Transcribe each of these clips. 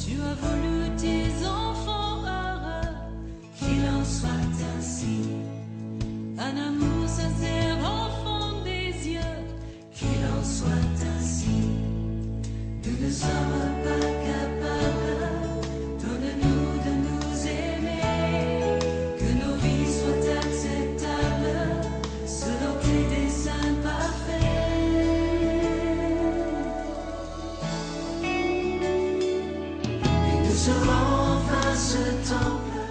Tu as voulu tes enfants heureux, qu'il en soit ainsi. Un amour sincère enfant des yeux, qu'il en soit ainsi. Nous ne sommes pas capables, donne-nous de nous aimer, que nos vies soient acceptables, selon tes desseins parfaits. Et nous serons enfin ce temple.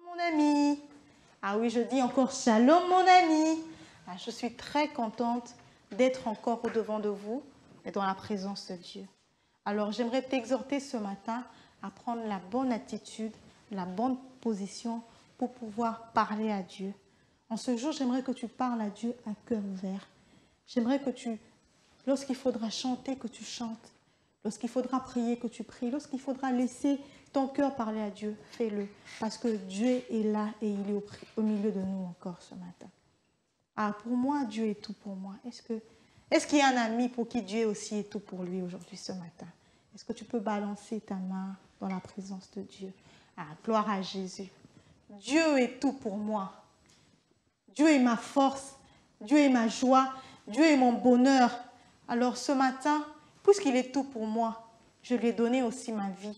Mon ami, ah oui, je dis encore shalom mon ami. Ah, je suis très contente d'être encore au-devant de vous et dans la présence de Dieu. Alors j'aimerais t'exhorter ce matin à prendre la bonne attitude, la bonne position pour pouvoir parler à Dieu. En ce jour, j'aimerais que tu parles à Dieu à cœur ouvert. J'aimerais que lorsqu'il faudra chanter, que tu chantes. Lorsqu'il faudra prier, que tu pries. Lorsqu'il faudra laisser ton cœur parler à Dieu, fais-le. Parce que Dieu est là et il est au milieu de nous encore ce matin. Ah, pour moi, Dieu est tout pour moi. Est-ce qu'il y a un ami pour qui Dieu aussi est tout pour lui aujourd'hui ce matin? Est-ce que tu peux balancer ta main dans la présence de Dieu? Ah, gloire à Jésus. Dieu est tout pour moi. Dieu est ma force. Dieu est ma joie. Dieu est mon bonheur. Alors ce matin, puisqu'il est tout pour moi, je lui ai donné aussi ma vie.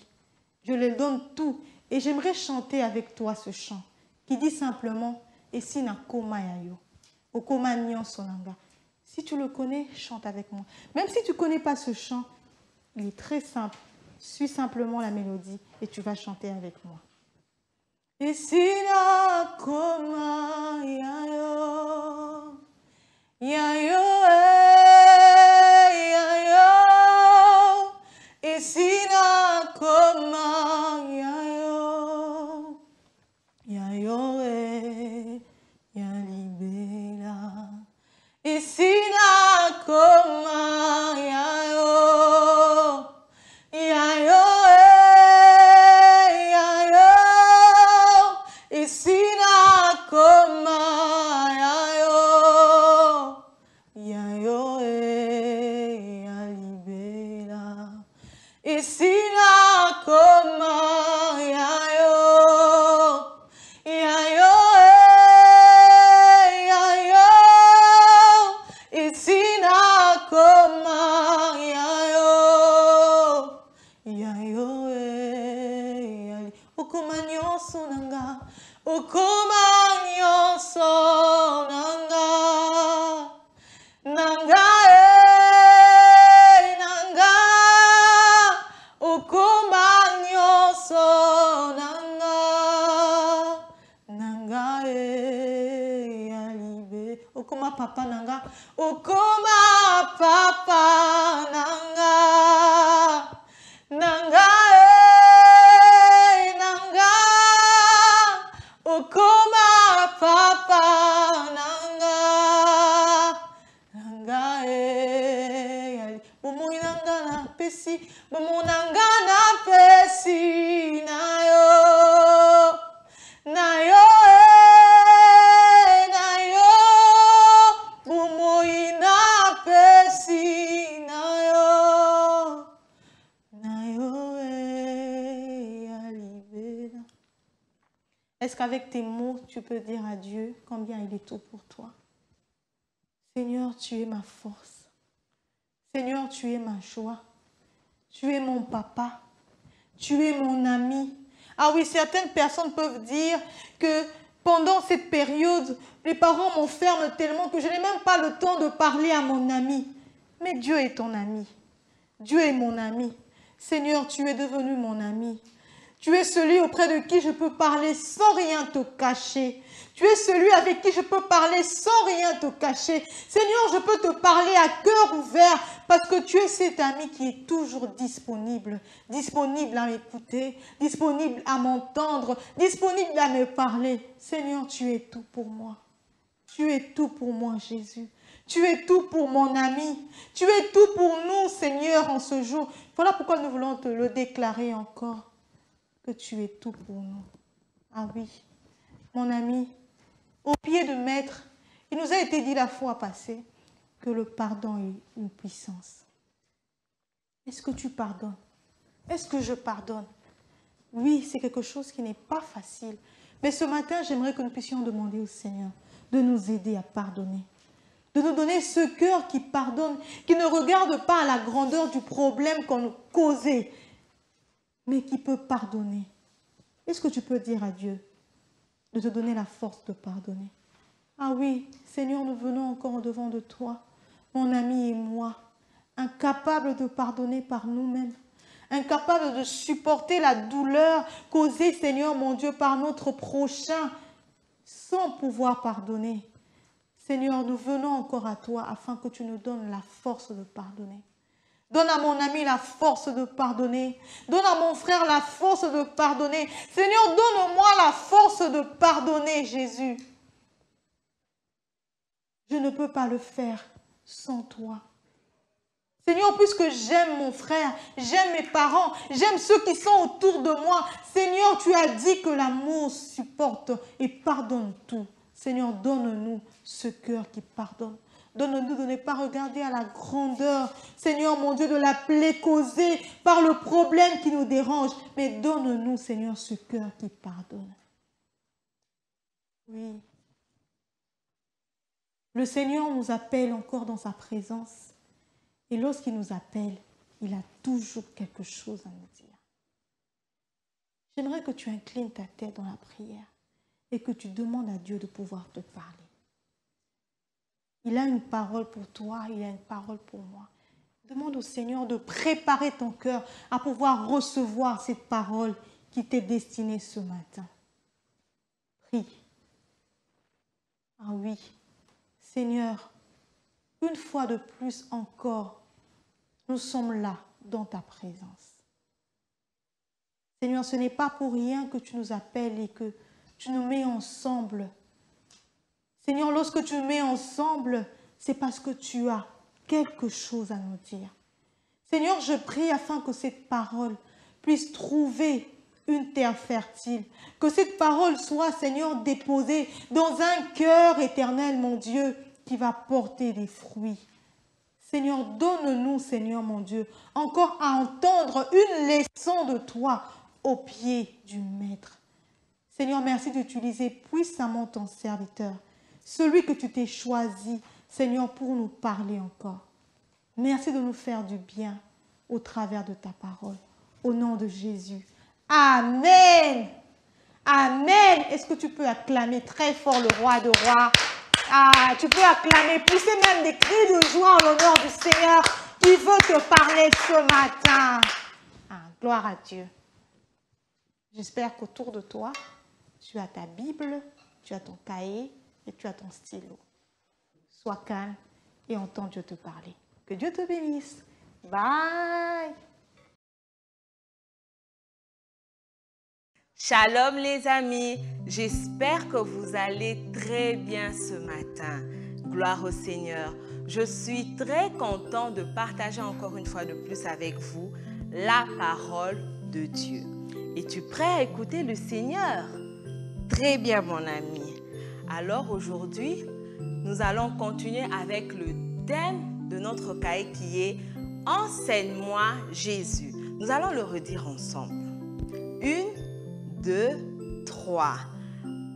Je lui donne tout. Et j'aimerais chanter avec toi ce chant qui dit simplement « Esina koma yayo, okoma nyon sonanga ». Si tu le connais, chante avec moi. Même si tu ne connais pas ce chant, il est très simple. Suis simplement la mélodie et tu vas chanter avec moi. Esina koma yayo, yayo yayo, esina koma yayo, yayo yalibela. Esina koma yayo, yayo yayo, esina koma yayo, yayo yalibela. Esina koma yayo, yayo yayo, esina koma yayo, yayo yali. Okoma nyonso nanga, okoma nyonso nanga, nanga nanga, okoma nyonso nanga, nanga yalibe. Okoma papa nanga, okoma papa nanga, nanga nanga, okoma papa nanga, nanga yali. Bomoi nanga na pesi, bomo nanga na pesi na yo, na yo na yo, bomoi na pesi na yo, na yo yalibela. Est-ce qu'avec tes mots, tu peux dire à Dieu combien il est tout pour toi? Seigneur, tu es ma force. Seigneur, tu es ma joie. Tu es mon papa. Tu es mon ami. Ah oui, certaines personnes peuvent dire que pendant cette période, les parents m'enferment tellement que je n'ai même pas le temps de parler à mon ami. Mais Dieu est ton ami. Dieu est mon ami. Seigneur, tu es devenu mon ami. Tu es celui auprès de qui je peux parler sans rien te cacher. Tu es celui avec qui je peux parler sans rien te cacher. Seigneur, je peux te parler à cœur ouvert parce que tu es cet ami qui est toujours disponible. Disponible à m'écouter, disponible à m'entendre, disponible à me parler. Seigneur, tu es tout pour moi. Tu es tout pour moi, Jésus. Tu es tout pour mon ami. Tu es tout pour nous, Seigneur, en ce jour. Voilà pourquoi nous voulons te le déclarer encore. Que tu es tout pour nous. Ah oui, mon ami, au pied de Maître, il nous a été dit la fois passée que le pardon est une puissance. Est-ce que tu pardonnes? Est-ce que je pardonne? Oui, c'est quelque chose qui n'est pas facile. Mais ce matin, j'aimerais que nous puissions demander au Seigneur de nous aider à pardonner. De nous donner ce cœur qui pardonne, qui ne regarde pas à la grandeur du problème qu'on nous causait, mais qui peut pardonner. Est-ce que tu peux dire à Dieu de te donner la force de pardonner? Ah oui, Seigneur, nous venons encore au-devant de toi, mon ami et moi, incapables de pardonner par nous-mêmes, incapables de supporter la douleur causée, Seigneur mon Dieu, par notre prochain, sans pouvoir pardonner. Seigneur, nous venons encore à toi afin que tu nous donnes la force de pardonner. Donne à mon ami la force de pardonner. Donne à mon frère la force de pardonner. Seigneur, donne-moi la force de pardonner, Jésus. Je ne peux pas le faire sans toi. Seigneur, puisque j'aime mon frère, j'aime mes parents, j'aime ceux qui sont autour de moi. Seigneur, tu as dit que l'amour supporte et pardonne tout. Seigneur, donne-nous ce cœur qui pardonne. Donne-nous de ne pas regarder à la grandeur, Seigneur mon Dieu, de la plaie causée par le problème qui nous dérange. Mais donne-nous, Seigneur, ce cœur qui pardonne. Oui. Le Seigneur nous appelle encore dans sa présence. Et lorsqu'il nous appelle, il a toujours quelque chose à nous dire. J'aimerais que tu inclines ta tête dans la prière et que tu demandes à Dieu de pouvoir te parler. Il a une parole pour toi, il a une parole pour moi. Demande au Seigneur de préparer ton cœur à pouvoir recevoir cette parole qui t'est destinée ce matin. Prie. Ah oui, Seigneur, une fois de plus encore, nous sommes là dans ta présence. Seigneur, ce n'est pas pour rien que tu nous appelles et que tu nous mets ensemble. Seigneur, lorsque tu nous mets ensemble, c'est parce que tu as quelque chose à nous dire. Seigneur, je prie afin que cette parole puisse trouver une terre fertile. Que cette parole soit, Seigneur, déposée dans un cœur éternel, mon Dieu, qui va porter des fruits. Seigneur, donne-nous, Seigneur, mon Dieu, encore à entendre une leçon de toi au pied du Maître. Seigneur, merci d'utiliser puissamment ton serviteur, celui que tu t'es choisi, Seigneur, pour nous parler encore. Merci de nous faire du bien au travers de ta parole. Au nom de Jésus. Amen. Amen. Est-ce que tu peux acclamer très fort le roi de rois? Ah, tu peux acclamer, pousser même des cris de joie en l'honneur du Seigneur qui veut te parler ce matin. Ah, gloire à Dieu. J'espère qu'autour de toi, tu as ta Bible, tu as ton cahier et tu as ton stylo. Sois calme et entends Dieu te parler. Que Dieu te bénisse. Bye. Shalom les amis, j'espère que vous allez très bien ce matin. Gloire au Seigneur. Je suis très content de partager encore une fois de plus avec vous la parole de Dieu. Es-tu prêt à écouter le Seigneur? Très bien mon ami. Alors aujourd'hui, nous allons continuer avec le thème de notre cahier qui est « Enseigne-moi Jésus ». Nous allons le redire ensemble. 1, 2, 3.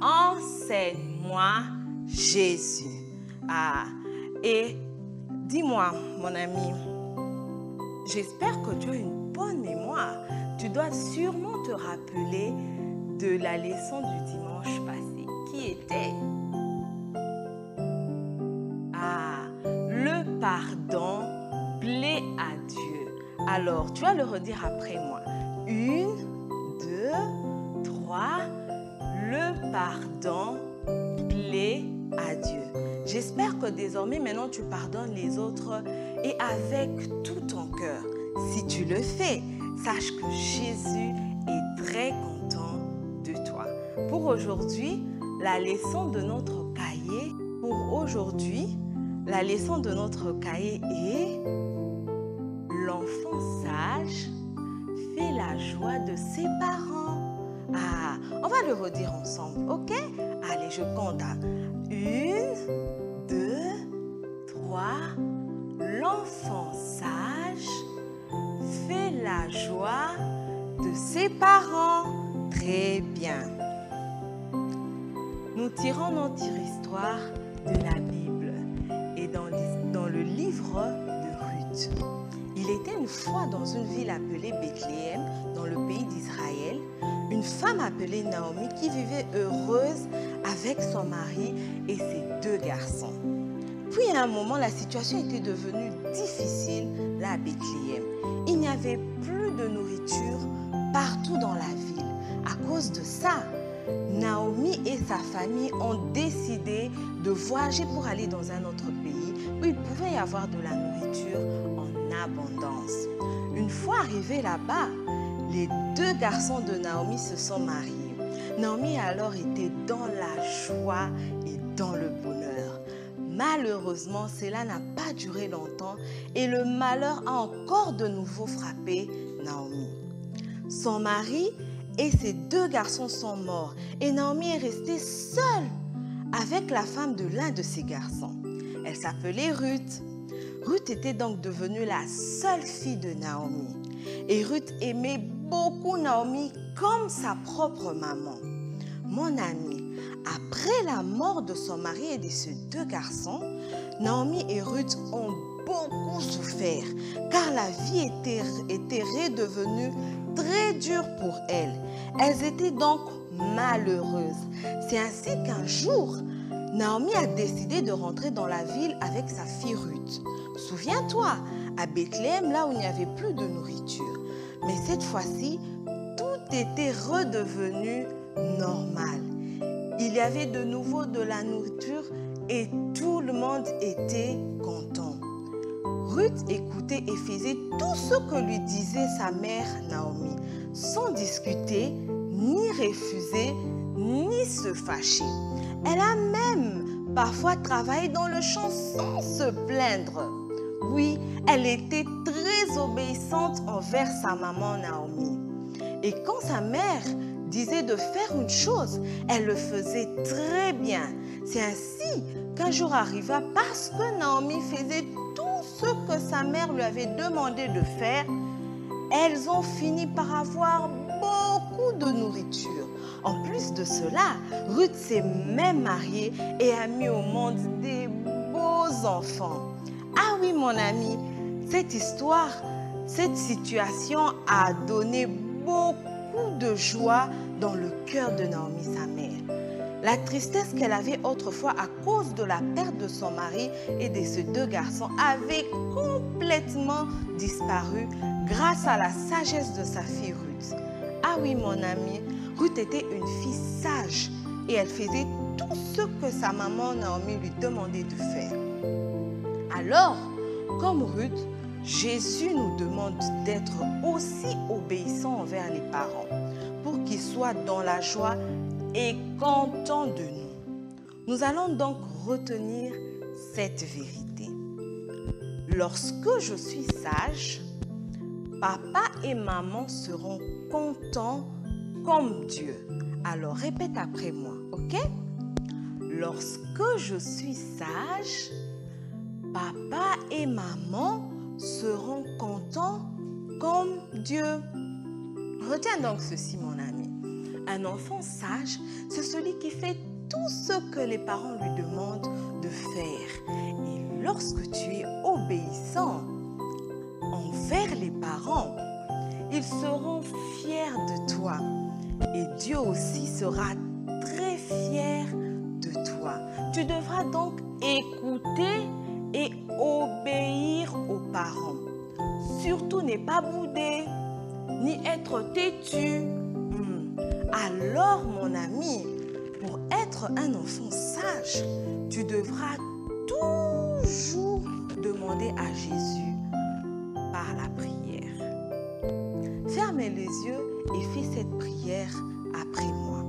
Enseigne-moi Jésus. Ah, et dis-moi, mon ami, j'espère que tu as une bonne mémoire. Tu dois sûrement te rappeler de la leçon du dimanche passé. Qui était? Ah, le pardon plaît à Dieu. Alors, tu vas le redire après moi. 1, 2, 3. Le pardon plaît à Dieu. J'espère que désormais, maintenant, tu pardonnes les autres et avec tout ton cœur. Si tu le fais, sache que Jésus est très content de toi. Pour aujourd'hui, la leçon de notre cahier, est l'enfant sage fait la joie de ses parents. Ah, on va le redire ensemble, ok? Allez, je compte à 1, 2, 3. L'enfant sage fait la joie de ses parents. Très bien. Nous tirons notre histoire de la Bible et dans le livre de Ruth. Il était une fois dans une ville appelée Bethléem, dans le pays d'Israël, une femme appelée Naomi qui vivait heureuse avec son mari et ses 2 garçons. Puis à un moment, la situation était devenue difficile là à Bethléem. Il n'y avait plus de nourriture partout dans la ville. À cause de ça, Naomi et sa famille ont décidé de voyager pour aller dans un autre pays où il pouvait y avoir de la nourriture en abondance. Une fois arrivés là-bas, les 2 garçons de Naomi se sont mariés. Naomi a alors été dans la joie et dans le bonheur. Malheureusement, cela n'a pas duré longtemps et le malheur a encore de nouveau frappé Naomi. Son mari et ses 2 garçons sont morts et Naomi est restée seule avec la femme de l'un de ses garçons. Elle s'appelait Ruth. Ruth était donc devenue la seule fille de Naomi. Et Ruth aimait beaucoup Naomi comme sa propre maman. Mon ami, après la mort de son mari et de ses 2 garçons, Naomi et Ruth ont beaucoup souffert car la vie était redevenue très dure pour elles. Elles étaient donc malheureuses. C'est ainsi qu'un jour, Naomi a décidé de rentrer dans la ville avec sa fille Ruth. Souviens-toi, à Bethléem, là où il n'y avait plus de nourriture. Mais cette fois-ci, tout était redevenu normal. Il y avait de nouveau de la nourriture et tout le monde était content. Ruth écoutait et faisait tout ce que lui disait sa mère Naomi, sans discuter, ni refuser, ni se fâcher. Elle a même parfois travaillé dans le champ sans se plaindre. Oui, elle était très obéissante envers sa maman Naomi. Et quand sa mère disait de faire une chose, elle le faisait très bien. C'est ainsi qu'un jour arriva, parce que Naomi faisait tout ce que sa mère lui avait demandé de faire, elles ont fini par avoir beaucoup de nourriture. En plus de cela, Ruth s'est même mariée et a mis au monde des beaux enfants. Ah oui, mon ami, cette histoire, cette situation a donné beaucoup de joie dans le cœur de Naomi, sa mère. La tristesse qu'elle avait autrefois à cause de la perte de son mari et de ses 2 garçons avait complètement disparu grâce à la sagesse de sa fille Ruth. Ah oui, mon ami, Ruth était une fille sage et elle faisait tout ce que sa maman Naomi lui demandait de faire. Alors, comme Ruth, Jésus nous demande d'être aussi obéissants envers les parents pour qu'ils soient dans la joie et contents de nous. Nous allons donc retenir cette vérité. Lorsque je suis sage, papa et maman seront contents comme Dieu. Alors répète après moi, ok? Lorsque je suis sage, papa et maman seront contents comme Dieu. Retiens donc ceci, mon ami. Un enfant sage, c'est celui qui fait tout ce que les parents lui demandent de faire. Et lorsque tu es obéissant envers les parents, ils seront fiers de toi. Et Dieu aussi sera très fier de toi. Tu devras donc écouter et obéir aux parents. Surtout ne pas bouder, ni être têtu. Alors, mon ami, pour être un enfant sage, tu devras toujours demander à Jésus par la prière. Ferme les yeux et fais cette prière après moi.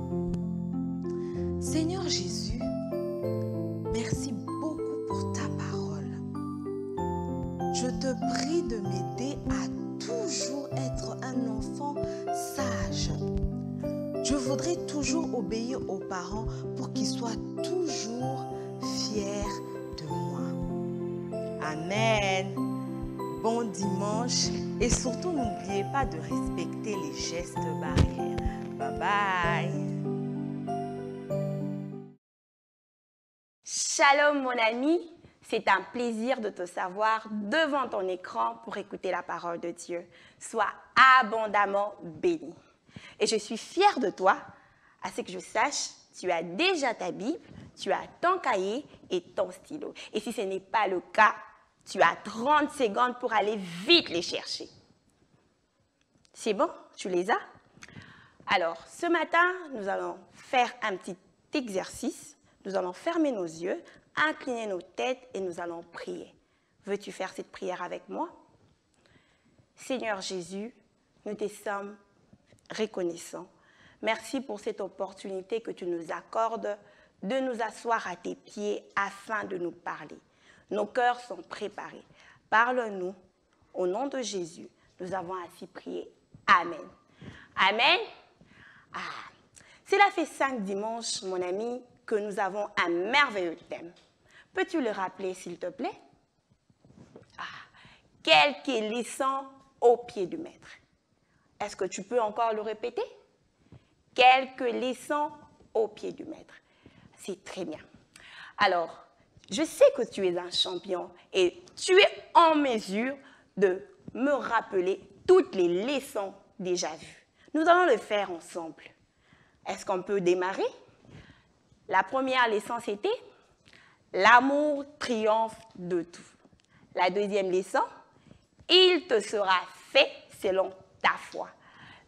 Seigneur Jésus, merci beaucoup pour ta parole. Je te prie de m'aider à toujours être un enfant sage. Je voudrais toujours obéir aux parents pour qu'ils soient toujours fiers de moi. Amen. bon dimanche et surtout n'oubliez pas de respecter les gestes barrières. Bye bye. Shalom mon ami, c'est un plaisir de te savoir devant ton écran pour écouter la parole de Dieu. Sois abondamment béni. Et je suis fière de toi. À ce que je sache, tu as déjà ta Bible, tu as ton cahier et ton stylo. Et si ce n'est pas le cas, tu as 30 secondes pour aller vite les chercher. C'est bon? Tu les as? Alors, ce matin, nous allons faire un petit exercice. Nous allons fermer nos yeux, incliner nos têtes et nous allons prier. Veux-tu faire cette prière avec moi? Seigneur Jésus, nous te sommes reconnaissants. Merci pour cette opportunité que tu nous accordes de nous asseoir à tes pieds afin de nous parler. Nos cœurs sont préparés. Parle-nous. Au nom de Jésus, nous avons ainsi prié. Amen. Amen. Cela fait 5 dimanches, mon ami, que nous avons un merveilleux thème. Peux-tu le rappeler, s'il te plaît? Quelques leçons au pied du maître. Est-ce que tu peux encore le répéter? Quelques leçons au pied du maître. C'est très bien. Alors, je sais que tu es un champion et tu es en mesure de me rappeler toutes les leçons déjà vues. Nous allons le faire ensemble. Est-ce qu'on peut démarrer? La première leçon, c'était « L'amour triomphe de tout ». La deuxième leçon, « Il te sera fait selon ta foi ».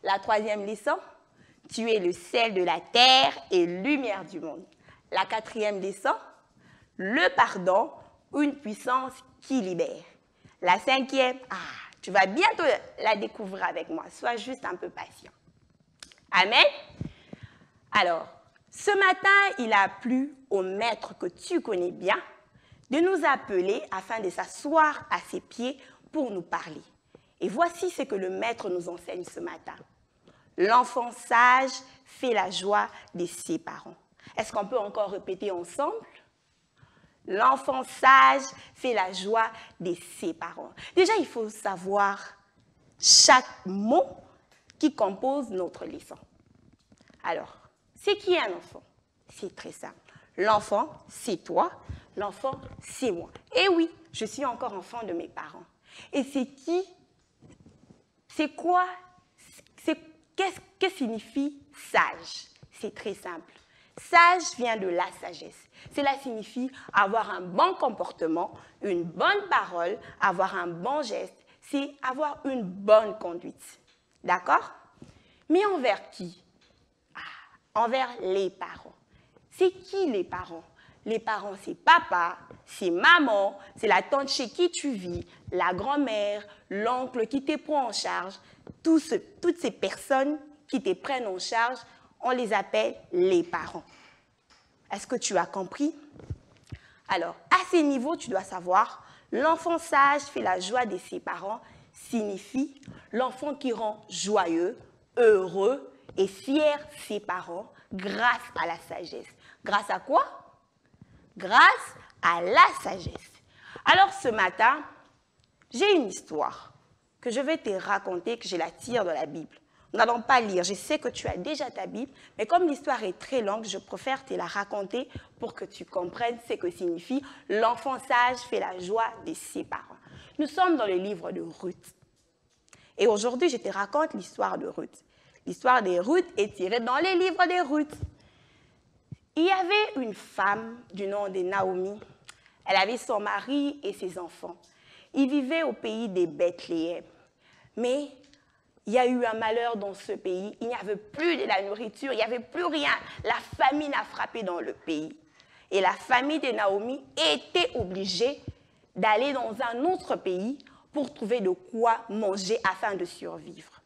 La troisième leçon, « Tu es le sel de la terre et lumière du monde ». La quatrième leçon, « Le pardon, une puissance qui libère ». La cinquième, tu vas bientôt la découvrir avec moi. Sois juste un peu patient. Amen. Alors, ce matin, il a plu au maître que tu connais bien de nous appeler afin de s'asseoir à ses pieds pour nous parler. Et voici ce que le maître nous enseigne ce matin. L'enfant sage fait la joie de ses parents. Est-ce qu'on peut encore répéter ensemble? L'enfant sage fait la joie de ses parents. Déjà, il faut savoir chaque mot qui compose notre leçon. Alors, c'est qui un enfant? C'est très simple. L'enfant, c'est toi. L'enfant, c'est moi. Et oui, je suis encore enfant de mes parents. Et c'est qui? C'est quoi? Qu'est-ce que signifie sage? C'est très simple. Sage vient de la sagesse. Cela signifie avoir un bon comportement, une bonne parole, avoir un bon geste. C'est avoir une bonne conduite. D'accord? Mais envers qui? Envers les parents. C'est qui les parents? Les parents, c'est papa, c'est maman, c'est la tante chez qui tu vis, la grand-mère, l'oncle qui te prend en charge. Toutes ces personnes qui te prennent en charge, on les appelle les parents. Est-ce que tu as compris? Alors, à ce niveau, tu dois savoir, l'enfant sage fait la joie de ses parents signifie l'enfant qui rend joyeux, heureux et fier ses parents grâce à la sagesse. Grâce à quoi? Grâce à la sagesse. Alors ce matin, j'ai une histoire que je vais te raconter, que je la tire de la Bible. Nous n'allons pas lire, je sais que tu as déjà ta Bible, mais comme l'histoire est très longue, je préfère te la raconter pour que tu comprennes ce que signifie l'enfant sage fait la joie de ses parents. Nous sommes dans le livre de Ruth. Et aujourd'hui, je te raconte l'histoire de Ruth. L'histoire de Ruth est tirée dans les livres de Ruth. Il y avait une femme du nom de Naomi. Elle avait son mari et ses enfants. Ils vivaient au pays de Bethléem. Mais il y a eu un malheur dans ce pays. Il n'y avait plus de la nourriture, il n'y avait plus rien. La famine a frappé dans le pays. Et la famille de Naomi était obligée d'aller dans un autre pays pour trouver de quoi manger afin de survivre.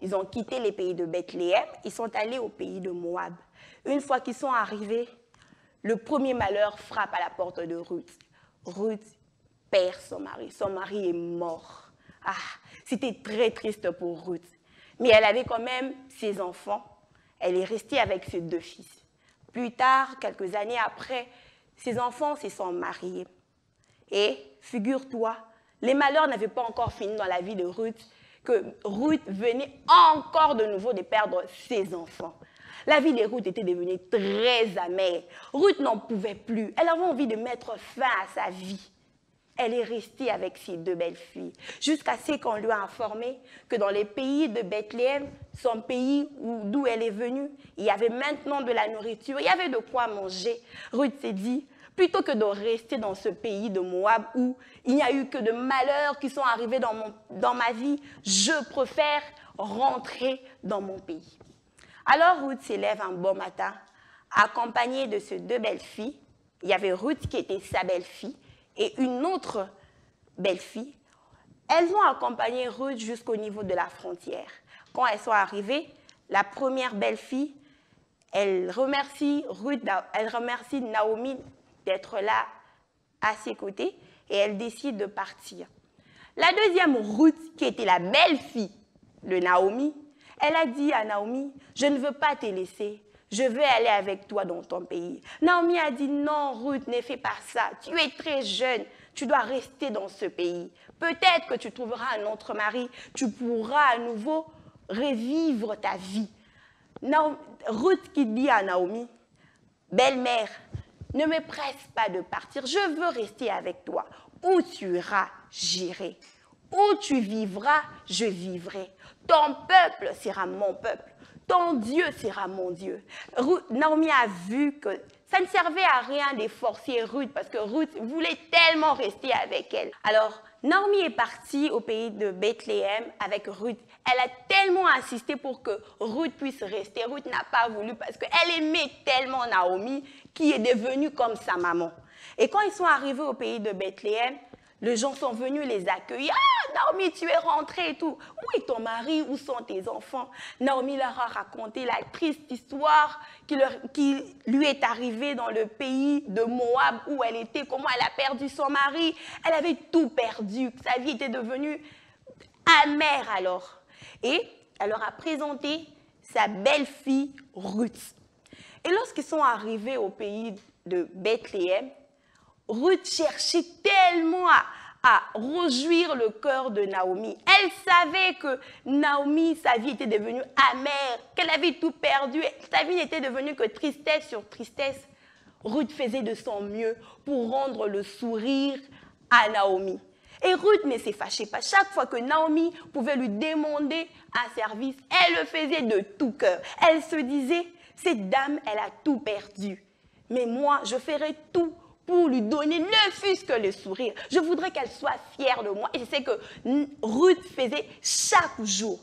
Ils ont quitté les pays de Bethléem, ils sont allés au pays de Moab. Une fois qu'ils sont arrivés, le premier malheur frappe à la porte de Ruth. Ruth perd son mari. Son mari est mort. C'était très triste pour Ruth. Mais elle avait quand même ses enfants. Elle est restée avec ses 2 fils. Plus tard, quelques années après, ses enfants se sont mariés. Et figure-toi, les malheurs n'avaient pas encore fini dans la vie de Ruth, que Ruth venait encore de nouveau de perdre ses enfants. La vie de Ruth était devenue très amère. Ruth n'en pouvait plus. Elle avait envie de mettre fin à sa vie. Elle est restée avec ses 2 belles-filles, jusqu'à ce qu'on lui a informé que dans les pays de Bethléem, son pays d'où elle est venue, il y avait maintenant de la nourriture, il y avait de quoi manger. Ruth s'est dit, plutôt que de rester dans ce pays de Moab où il n'y a eu que de malheurs qui sont arrivés dans ma vie, je préfère rentrer dans mon pays. Alors Ruth s'élève un bon matin, accompagnée de ses 2 belles-filles. Il y avait Ruth qui était sa belle-fille et une autre belle-fille. Elles ont accompagné Ruth jusqu'au niveau de la frontière. Quand elles sont arrivées, la première belle-fille, elle remercie Naomi d'être là à ses côtés et elle décide de partir. La deuxième Ruth, qui était la belle-fille de Naomi, elle a dit à Naomi, je ne veux pas te laisser, je veux aller avec toi dans ton pays. Naomi a dit, non Ruth, ne fais pas ça, tu es très jeune, tu dois rester dans ce pays. Peut-être que tu trouveras un autre mari, tu pourras à nouveau revivre ta vie. Ruth qui dit à Naomi, belle-mère, ne me presse pas de partir, je veux rester avec toi. Où tu iras, j'irai. Où tu vivras, je vivrai. Ton peuple sera mon peuple. Ton Dieu sera mon Dieu. Naomi a vu que ça ne servait à rien de forcer Ruth parce que Ruth voulait tellement rester avec elle. Alors, Naomi est partie au pays de Bethléem avec Ruth. Elle a tellement insisté pour que Ruth puisse rester. Ruth n'a pas voulu parce qu'elle aimait tellement Naomi qui est devenue comme sa maman. Et quand ils sont arrivés au pays de Bethléem, les gens sont venus les accueillir. « Ah, Naomi, tu es rentrée et tout. Où est ton mari? Où sont tes enfants ?» Naomi leur a raconté la triste histoire qui lui est arrivée dans le pays de Moab où elle était, comment elle a perdu son mari. Elle avait tout perdu. Sa vie était devenue amère alors. Et elle leur a présenté sa belle-fille Ruth. Et lorsqu'ils sont arrivés au pays de Bethléem, Ruth cherchait tellement à réjouir le cœur de Naomi. Elle savait que Naomi, sa vie était devenue amère, qu'elle avait tout perdu. Sa vie n'était devenue que tristesse sur tristesse. Ruth faisait de son mieux pour rendre le sourire à Naomi. Et Ruth ne s'est fâchée pas. Chaque fois que Naomi pouvait lui demander un service, elle le faisait de tout cœur. Elle se disait, cette dame, elle a tout perdu. Mais moi, je ferai tout pour lui donner ne fût-ce que le sourire. Je voudrais qu'elle soit fière de moi. Et je sais que Ruth faisait chaque jour.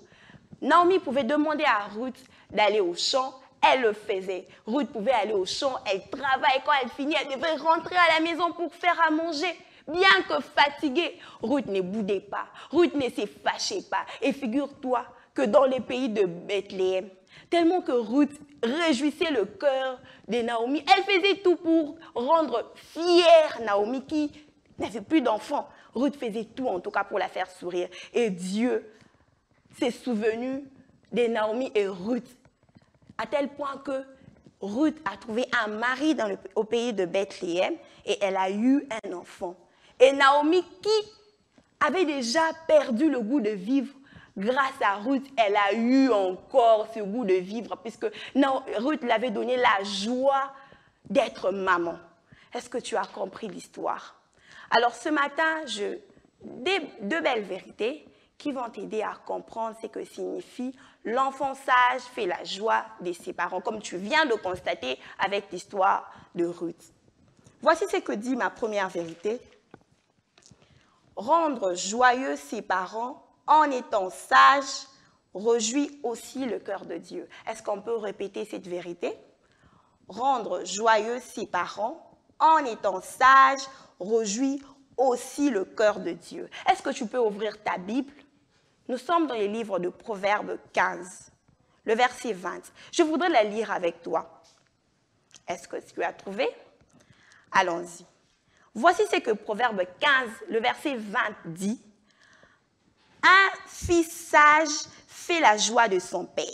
Naomi pouvait demander à Ruth d'aller au champ. Elle le faisait. Ruth pouvait aller au champ, elle travaille. Quand elle finit, elle devait rentrer à la maison pour faire à manger. Bien que fatiguée, Ruth ne boudait pas. Ruth ne se fâchait pas. Et figure-toi que dans les pays de Bethléem, tellement que Ruth réjouissait le cœur de Naomi, elle faisait tout pour rendre fière Naomi qui n'avait plus d'enfants. Ruth faisait tout en tout cas pour la faire sourire. Et Dieu s'est souvenu de Naomi et Ruth, à tel point que Ruth a trouvé un mari au pays de Bethléem et elle a eu un enfant. Et Naomi, qui avait déjà perdu le goût de vivre, grâce à Ruth, elle a eu encore ce goût de vivre, puisque Ruth lui avait donné la joie d'être maman. Est-ce que tu as compris l'histoire? Alors ce matin, deux belles vérités qui vont t'aider à comprendre ce que signifie l'enfant sage fait la joie de ses parents, comme tu viens de constater avec l'histoire de Ruth. Voici ce que dit ma première vérité. Rendre joyeux ses parents en étant sage réjouit aussi le cœur de Dieu. Est-ce qu'on peut répéter cette vérité? Rendre joyeux ses parents en étant sage réjouit aussi le cœur de Dieu. Est-ce que tu peux ouvrir ta Bible? Nous sommes dans les livres de Proverbes 15, le verset 20. Je voudrais la lire avec toi. Est-ce que tu as trouvé? Allons-y. Voici ce que Proverbe 15, le verset 20 dit. Un fils sage fait la joie de son père,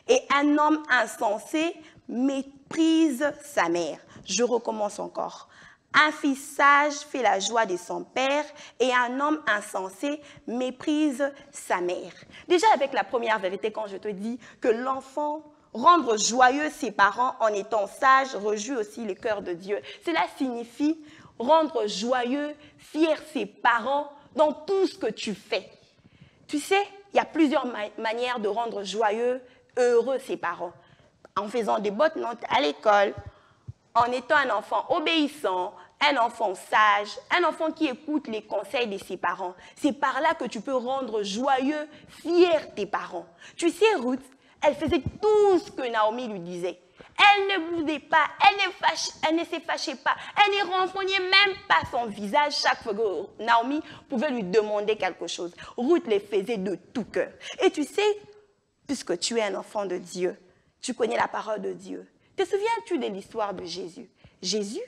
et un homme insensé méprise sa mère. Je recommence encore. Un fils sage fait la joie de son père et un homme insensé méprise sa mère. Déjà avec la première vérité, quand je te dis que l'enfant rendre joyeux ses parents en étant sage réjouit aussi le cœur de Dieu. Cela signifie rendre joyeux, fier ses parents dans tout ce que tu fais. Tu sais, il y a plusieurs manières de rendre joyeux, heureux ses parents. En faisant des bonnes notes à l'école, en étant un enfant obéissant, un enfant sage, un enfant qui écoute les conseils de ses parents. C'est par là que tu peux rendre joyeux, fier tes parents. Tu sais, Ruth, elle faisait tout ce que Naomi lui disait. Elle ne boudait pas, elle ne se fâchait pas, elle ne renfrognait même pas son visage chaque fois que Naomi pouvait lui demander quelque chose. Ruth les faisait de tout cœur. Et tu sais, puisque tu es un enfant de Dieu, tu connais la parole de Dieu. Te souviens-tu de l'histoire de Jésus? Jésus,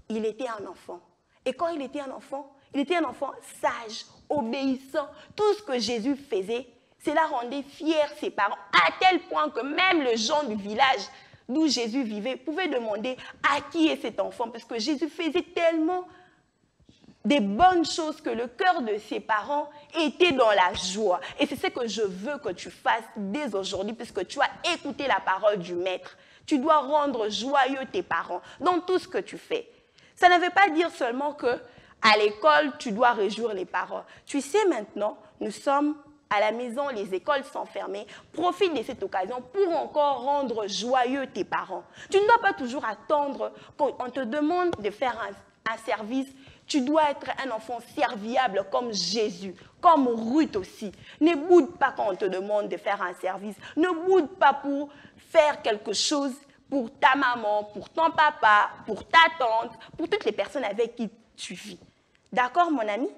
il était un enfant. Et quand il était un enfant sage, obéissant. Tout ce que Jésus faisait, cela rendait fier ses parents, à tel point que même les gens du village d'où Jésus vivait pouvaient demander à qui est cet enfant, parce que Jésus faisait tellement des bonnes choses que le cœur de ses parents était dans la joie. Et c'est ce que je veux que tu fasses dès aujourd'hui, puisque tu as écouté la parole du Maître. Tu dois rendre joyeux tes parents dans tout ce que tu fais. Ça ne veut pas dire seulement que à l'école, tu dois réjouir les parents. Tu sais maintenant, nous sommes à la maison, les écoles sont fermées. Profite de cette occasion pour encore rendre joyeux tes parents. Tu ne dois pas toujours attendre qu'on te demande de faire un service. Tu dois être un enfant serviable comme Jésus, comme Ruth aussi. Ne boude pas quand on te demande de faire un service. Ne boude pas pour faire quelque chose pour ta maman, pour ton papa, pour ta tante, pour toutes les personnes avec qui tu vis. D'accord, mon ami?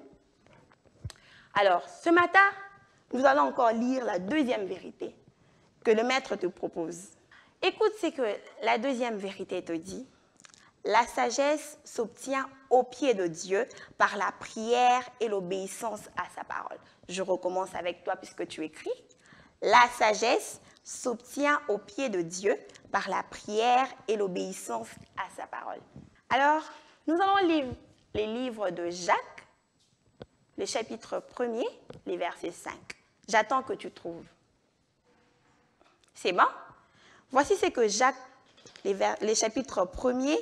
Alors, ce matin, nous allons encore lire la deuxième vérité que le Maître te propose. Écoute ce que la deuxième vérité te dit. La sagesse s'obtient au pied de Dieu par la prière et l'obéissance à sa parole. Je recommence avec toi puisque tu écris. La sagesse s'obtient au pied de Dieu par la prière et l'obéissance à sa parole. Alors, nous allons lire les livres de Jacques, le chapitre 1er, les versets 5. J'attends que tu trouves. C'est bon? Voici ce que Jacques, les chapitres 1er,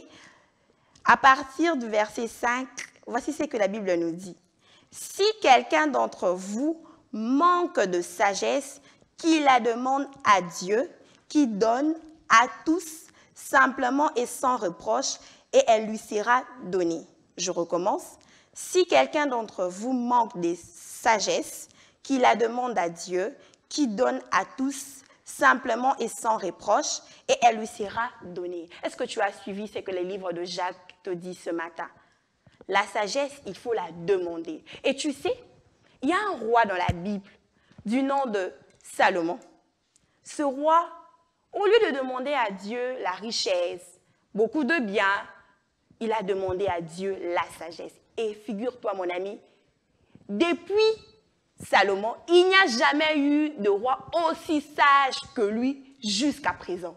à partir du verset 5, voici ce que la Bible nous dit. Si quelqu'un d'entre vous manque de sagesse, qu'il la demande à Dieu, qui donne à tous simplement et sans reproche, et elle lui sera donnée. Je recommence. Si quelqu'un d'entre vous manque de sagesse, qu'il la demande à Dieu, qui donne à tous simplement et sans reproche, et elle lui sera donnée. Est-ce que tu as suivi ce que le livre de Jacques te dit ce matin? La sagesse, il faut la demander. Et tu sais, il y a un roi dans la Bible du nom de Salomon. Ce roi, au lieu de demander à Dieu la richesse, beaucoup de biens, il a demandé à Dieu la sagesse. Et figure-toi, mon ami, depuis Salomon, il n'y a jamais eu de roi aussi sage que lui jusqu'à présent.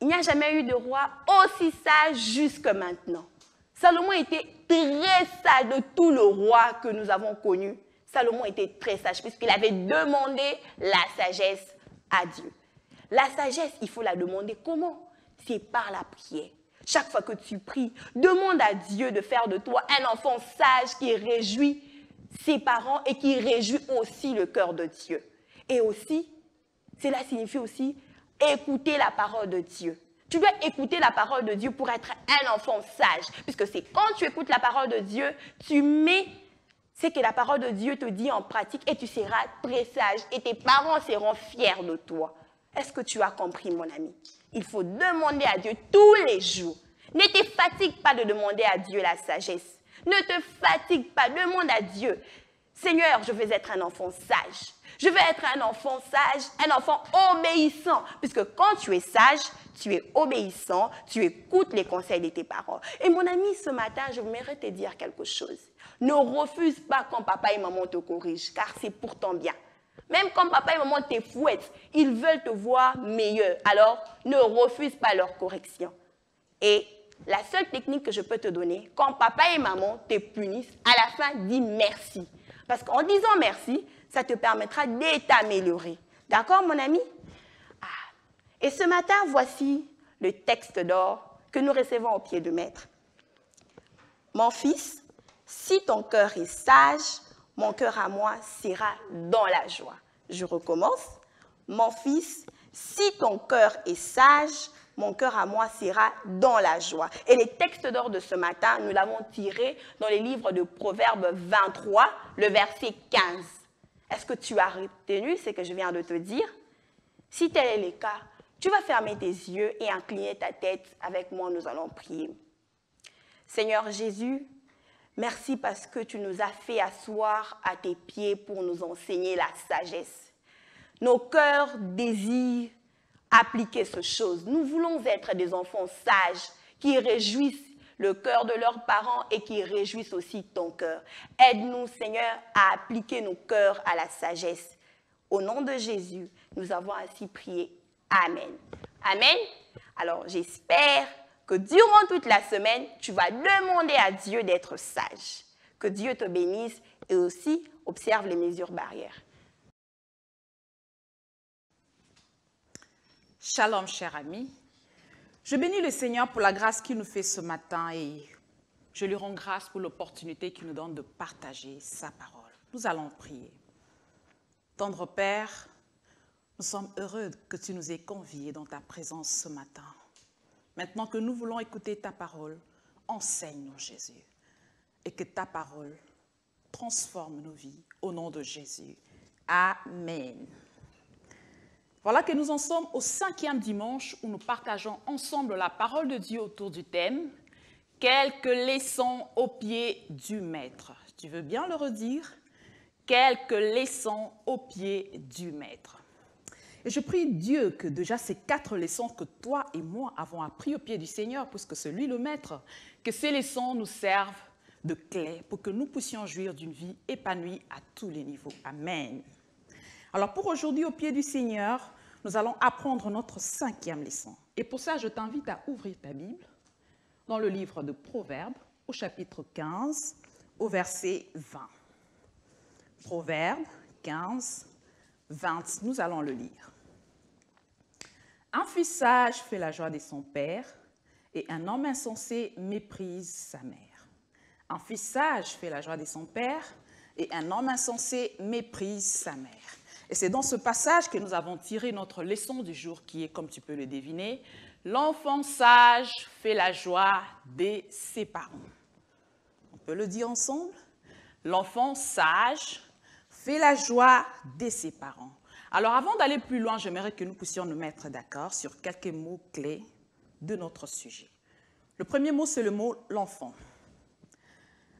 Il n'y a jamais eu de roi aussi sage jusque maintenant. Salomon était très sage de tout le roi que nous avons connu. Salomon était très sage puisqu'il avait demandé la sagesse à Dieu. La sagesse, il faut la demander comment? C'est par la prière. Chaque fois que tu pries, demande à Dieu de faire de toi un enfant sage qui réjouit ses parents et qui réjouit aussi le cœur de Dieu. Et aussi, cela signifie aussi écouter la parole de Dieu. Tu dois écouter la parole de Dieu pour être un enfant sage. Puisque c'est quand tu écoutes la parole de Dieu, tu mets ce que la parole de Dieu te dit en pratique et tu seras très sage et tes parents seront fiers de toi. Est-ce que tu as compris, mon ami? Il faut demander à Dieu tous les jours. Ne te fatigue pas de demander à Dieu la sagesse. Ne te fatigue pas, demande à Dieu. Seigneur, je veux être un enfant sage. Je veux être un enfant sage, un enfant obéissant. Puisque quand tu es sage, tu es obéissant, tu écoutes les conseils de tes parents. Et mon ami, ce matin, je voudrais te dire quelque chose. Ne refuse pas quand papa et maman te corrigent, car c'est pour ton bien. Même quand papa et maman te fouettent, ils veulent te voir meilleur. Alors, ne refuse pas leur correction. Et la seule technique que je peux te donner, quand papa et maman te punissent, à la fin, dis merci. Parce qu'en disant merci, ça te permettra de t'améliorer. D'accord, mon ami? Et ce matin, voici le texte d'or que nous recevons au pied du maître. Mon fils, si ton cœur est sage, mon cœur à moi sera dans la joie. Je recommence. Mon fils, si ton cœur est sage, mon cœur à moi sera dans la joie. Et les textes d'or de ce matin, nous l'avons tiré dans les livres de Proverbes 23, le verset 15. Est-ce que tu as retenu ce que je viens de te dire? Si tel est le cas, tu vas fermer tes yeux et incliner ta tête. Avec moi, nous allons prier. Seigneur Jésus, merci parce que tu nous as fait asseoir à tes pieds pour nous enseigner la sagesse. Nos cœurs désirent appliquer ces choses. Nous voulons être des enfants sages qui réjouissent le cœur de leurs parents et qui réjouissent aussi ton cœur. Aide-nous, Seigneur, à appliquer nos cœurs à la sagesse. Au nom de Jésus, nous avons ainsi prié. Amen. Amen. Alors, j'espère que durant toute la semaine, tu vas demander à Dieu d'être sage. Que Dieu te bénisse et aussi observe les mesures barrières. Shalom, chers amis. Je bénis le Seigneur pour la grâce qu'il nous fait ce matin et je lui rends grâce pour l'opportunité qu'il nous donne de partager sa parole. Nous allons prier. Tendre Père, nous sommes heureux que tu nous aies conviés dans ta présence ce matin. Maintenant que nous voulons écouter ta parole, enseigne-nous Jésus et que ta parole transforme nos vies au nom de Jésus. Amen. Voilà que nous en sommes au 5e dimanche où nous partageons ensemble la parole de Dieu autour du thème « Quelques leçons au pied du Maître ». Tu veux bien le redire? « Quelques leçons au pied du Maître ». Et je prie Dieu que déjà ces 4 leçons que toi et moi avons appris au pied du Seigneur, puisque c'est lui le Maître, que ces leçons nous servent de clé pour que nous puissions jouir d'une vie épanouie à tous les niveaux. Amen. Alors pour aujourd'hui, au pied du Seigneur, nous allons apprendre notre 5e leçon. Et pour ça, je t'invite à ouvrir ta Bible dans le livre de Proverbes, au chapitre 15, au verset 20. Proverbes 15, 20, nous allons le lire. Un fils sage fait la joie de son père, et un homme insensé méprise sa mère. Un fils sage fait la joie de son père, et un homme insensé méprise sa mère. Et c'est dans ce passage que nous avons tiré notre leçon du jour qui est, comme tu peux le deviner, l'enfant sage fait la joie de ses parents. On peut le dire ensemble? L'enfant sage fait la joie de ses parents. Alors avant d'aller plus loin, j'aimerais que nous puissions nous mettre d'accord sur quelques mots clés de notre sujet. Le premier mot, c'est le mot « l'enfant ».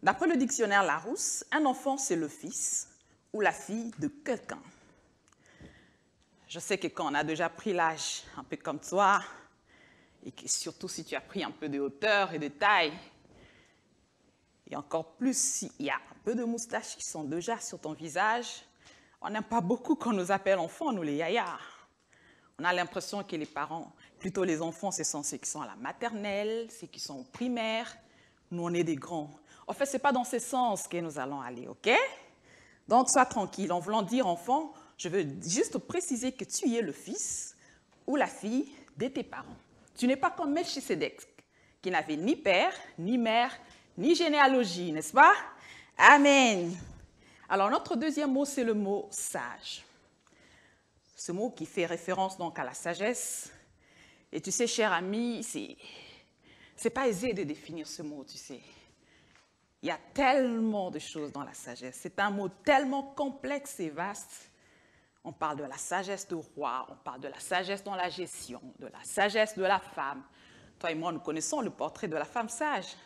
D'après le dictionnaire Larousse, un enfant, c'est le fils ou la fille de quelqu'un. Je sais que quand on a déjà pris l'âge, un peu comme toi, et que surtout si tu as pris un peu de hauteur et de taille, et encore plus s'il y a un peu de moustaches qui sont déjà sur ton visage, on n'aime pas beaucoup qu'on nous appelle enfants, nous les yayas. On a l'impression que les parents, plutôt les enfants, ce sont ceux qui sont à la maternelle, ceux qui sont au primaire. Nous, on est des grands. En fait, ce n'est pas dans ce sens que nous allons aller, ok? Donc, sois tranquille. En voulant dire enfant, je veux juste préciser que tu es le fils ou la fille de tes parents. Tu n'es pas comme Melchisédek, qui n'avait ni père, ni mère, ni généalogie, n'est-ce pas? Amen. Alors, notre deuxième mot, c'est le mot « sage ». Ce mot qui fait référence donc à la sagesse. Et tu sais, cher ami, c'est pas aisé de définir ce mot, tu sais. Il y a tellement de choses dans la sagesse. C'est un mot tellement complexe et vaste. On parle de la sagesse de roi, on parle de la sagesse dans la gestion, de la sagesse de la femme. Toi et moi, nous connaissons le portrait de la femme sage.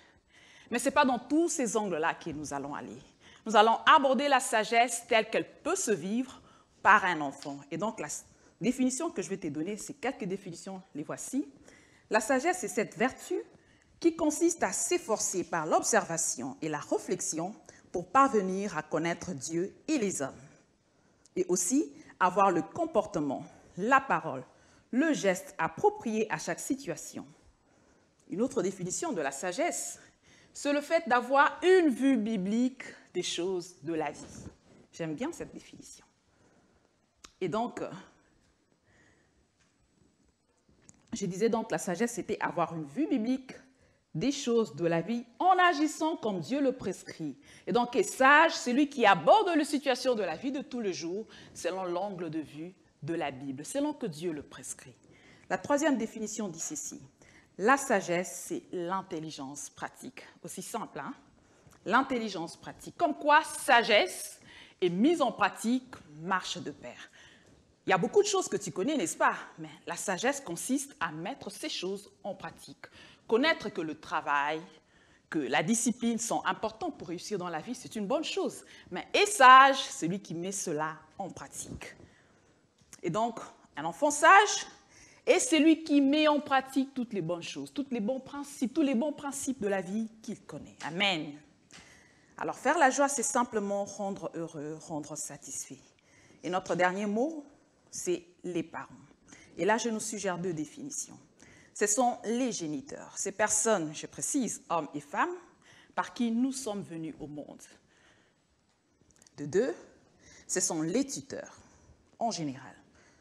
Mais ce n'est pas dans tous ces angles-là que nous allons aller. Nous allons aborder la sagesse telle qu'elle peut se vivre par un enfant. Et donc, la définition que je vais te donner, c'est quelques définitions, les voici. La sagesse, c'est cette vertu qui consiste à s'efforcer par l'observation et la réflexion pour parvenir à connaître Dieu et les hommes. Et aussi, avoir le comportement, la parole, le geste approprié à chaque situation. Une autre définition de la sagesse, c'est le fait d'avoir une vue biblique des choses de la vie. J'aime bien cette définition. Et donc, je disais donc la sagesse, c'était avoir une vue biblique des choses de la vie en agissant comme Dieu le prescrit. Et donc, est sage, c'est lui qui aborde les situations de la vie de tous les jours selon l'angle de vue de la Bible, selon que Dieu le prescrit. La troisième définition dit ceci. La sagesse, c'est l'intelligence pratique. Aussi simple, hein? L'intelligence pratique. Comme quoi, sagesse et mise en pratique marchent de pair. Il y a beaucoup de choses que tu connais, n'est-ce pas? Mais la sagesse consiste à mettre ces choses en pratique. Connaître que le travail, que la discipline sont importants pour réussir dans la vie, c'est une bonne chose. Mais est sage, celui qui met cela en pratique. Et donc, un enfant sage est celui qui met en pratique toutes les bonnes choses, tous les bons principes de la vie qu'il connaît. Amen. Alors, faire la joie, c'est simplement rendre heureux, rendre satisfait. Et notre dernier mot, c'est les parents. Et là, je nous suggère deux définitions. Ce sont les géniteurs, ces personnes, je précise, hommes et femmes, par qui nous sommes venus au monde. De deux, ce sont les tuteurs, en général.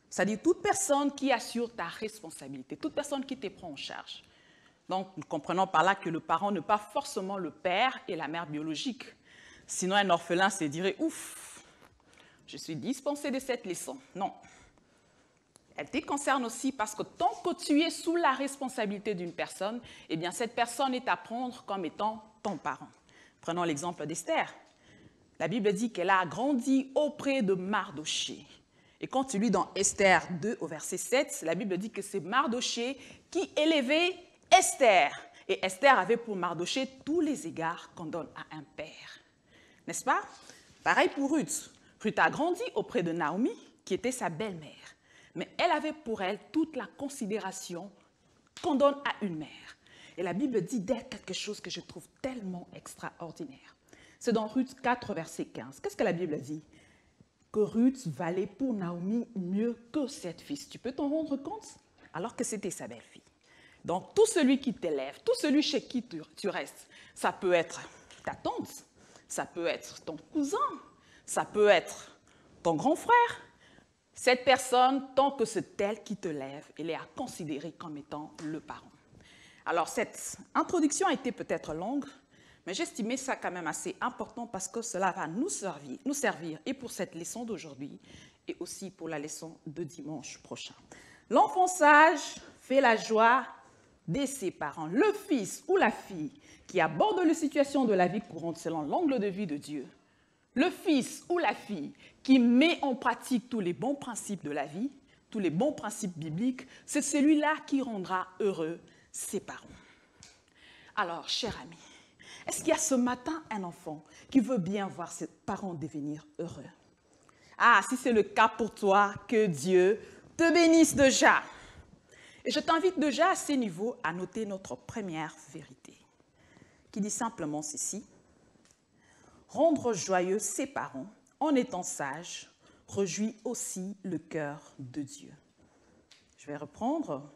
C'est-à-dire toute personne qui assure ta responsabilité, toute personne qui te prend en charge. Donc, nous comprenons par là que le parent n'est pas forcément le père et la mère biologique. Sinon, un orphelin se dirait « Ouf, je suis dispensé de cette leçon. » Non. Elle te concerne aussi parce que tant que tu es sous la responsabilité d'une personne, eh bien, cette personne est à prendre comme étant ton parent. Prenons l'exemple d'Esther. La Bible dit qu'elle a grandi auprès de Mardoché. Et quand tu lis dans Esther 2 au verset 7, la Bible dit que c'est Mardoché qui élevait Esther. Et Esther avait pour Mardoché tous les égards qu'on donne à un père. N'est-ce pas? Pareil pour Ruth. Ruth a grandi auprès de Naomi, qui était sa belle-mère. Mais elle avait pour elle toute la considération qu'on donne à une mère. Et la Bible dit d'elle quelque chose que je trouve tellement extraordinaire. C'est dans Ruth 4, verset 15. Qu'est-ce que la Bible dit? Que Ruth valait pour Naomi mieux que 7 fils. Tu peux t'en rendre compte? Alors que c'était sa belle-fille. Donc, tout celui qui t'élève, tout celui chez qui tu restes, ça peut être ta tante, ça peut être ton cousin, ça peut être ton grand frère. Cette personne, tant que c'est elle qui te lève, elle est à considérer comme étant le parent. Alors, cette introduction a été peut-être longue, mais j'estimais ça quand même assez important parce que cela va nous servir et pour cette leçon d'aujourd'hui et aussi pour la leçon de dimanche prochain. L'enfant sage fait la joie de ses parents. Le fils ou la fille qui aborde les situations de la vie courante selon l'angle de vue de Dieu, le fils ou la fille qui met en pratique tous les bons principes de la vie, tous les bons principes bibliques, c'est celui-là qui rendra heureux ses parents. Alors, cher ami, est-ce qu'il y a ce matin un enfant qui veut bien voir ses parents devenir heureux? Ah, si c'est le cas pour toi, que Dieu te bénisse déjà. Et je t'invite déjà à ce niveau à noter notre première vérité, qui dit simplement ceci. Rendre joyeux ses parents en étant sage réjouit aussi le cœur de Dieu. Je vais reprendre.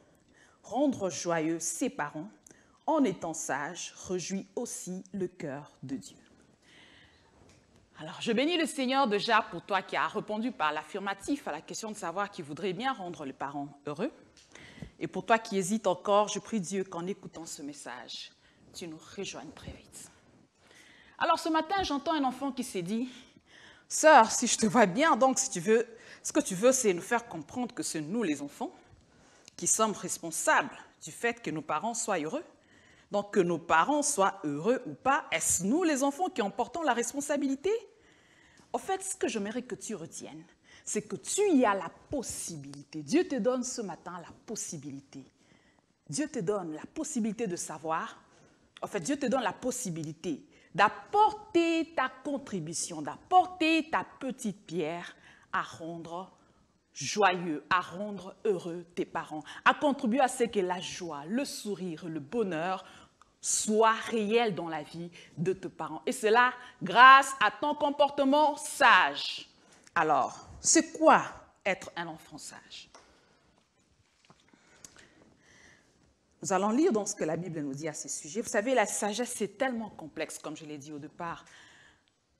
Rendre joyeux ses parents en étant sage réjouit aussi le cœur de Dieu. Alors, je bénis le Seigneur déjà pour toi qui as répondu par l'affirmatif à la question de savoir qui voudrait bien rendre les parents heureux. Et pour toi qui hésites encore, je prie Dieu qu'en écoutant ce message, tu nous rejoignes très vite. Alors, ce matin, j'entends un enfant qui s'est dit « Sœur, si je te vois bien, donc si tu veux, ce que tu veux, c'est nous faire comprendre que c'est nous, les enfants, qui sommes responsables du fait que nos parents soient heureux. Donc, que nos parents soient heureux ou pas, est-ce nous, les enfants, qui en portons la responsabilité? En fait, ce que j'aimerais que tu retiennes, c'est que tu y as la possibilité. Dieu te donne ce matin la possibilité. Dieu te donne la possibilité de savoir. En fait, Dieu te donne la possibilité d'apporter ta contribution, d'apporter ta petite pierre à rendre joyeux, à rendre heureux tes parents, à contribuer à ce que la joie, le sourire, le bonheur soient réels dans la vie de tes parents. Et cela grâce à ton comportement sage. Alors, c'est quoi être un enfant sage? Nous allons lire donc ce que la Bible nous dit à ce sujet. Vous savez, la sagesse, c'est tellement complexe, comme je l'ai dit au départ.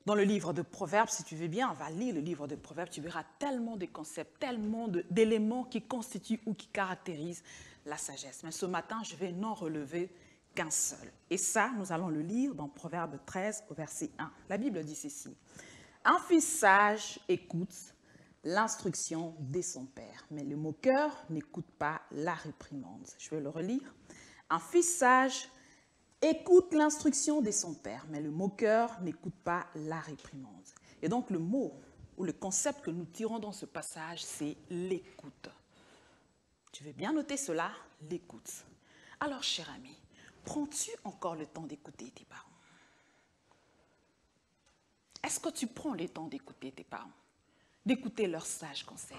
Dans le livre de Proverbes, si tu veux bien, on va lire le livre de Proverbes, tu verras tellement de concepts, tellement d'éléments qui constituent ou qui caractérisent la sagesse. Mais ce matin, je vais n'en relever qu'un seul. Et ça, nous allons le lire dans Proverbe 13, au verset 1. La Bible dit ceci. « Un fils sage écoute l'instruction de son père, mais le moqueur n'écoute pas la réprimande. » Je vais le relire. « Un fils sage écoute l'instruction de son père, mais le moqueur n'écoute pas la réprimande. » Et donc le mot ou le concept que nous tirons dans ce passage, c'est l'écoute. Tu veux bien noter cela, l'écoute. Alors, cher ami, prends-tu encore le temps d'écouter tes parents? Est-ce que tu prends le temps d'écouter tes parents? D'écouter leurs sages conseils,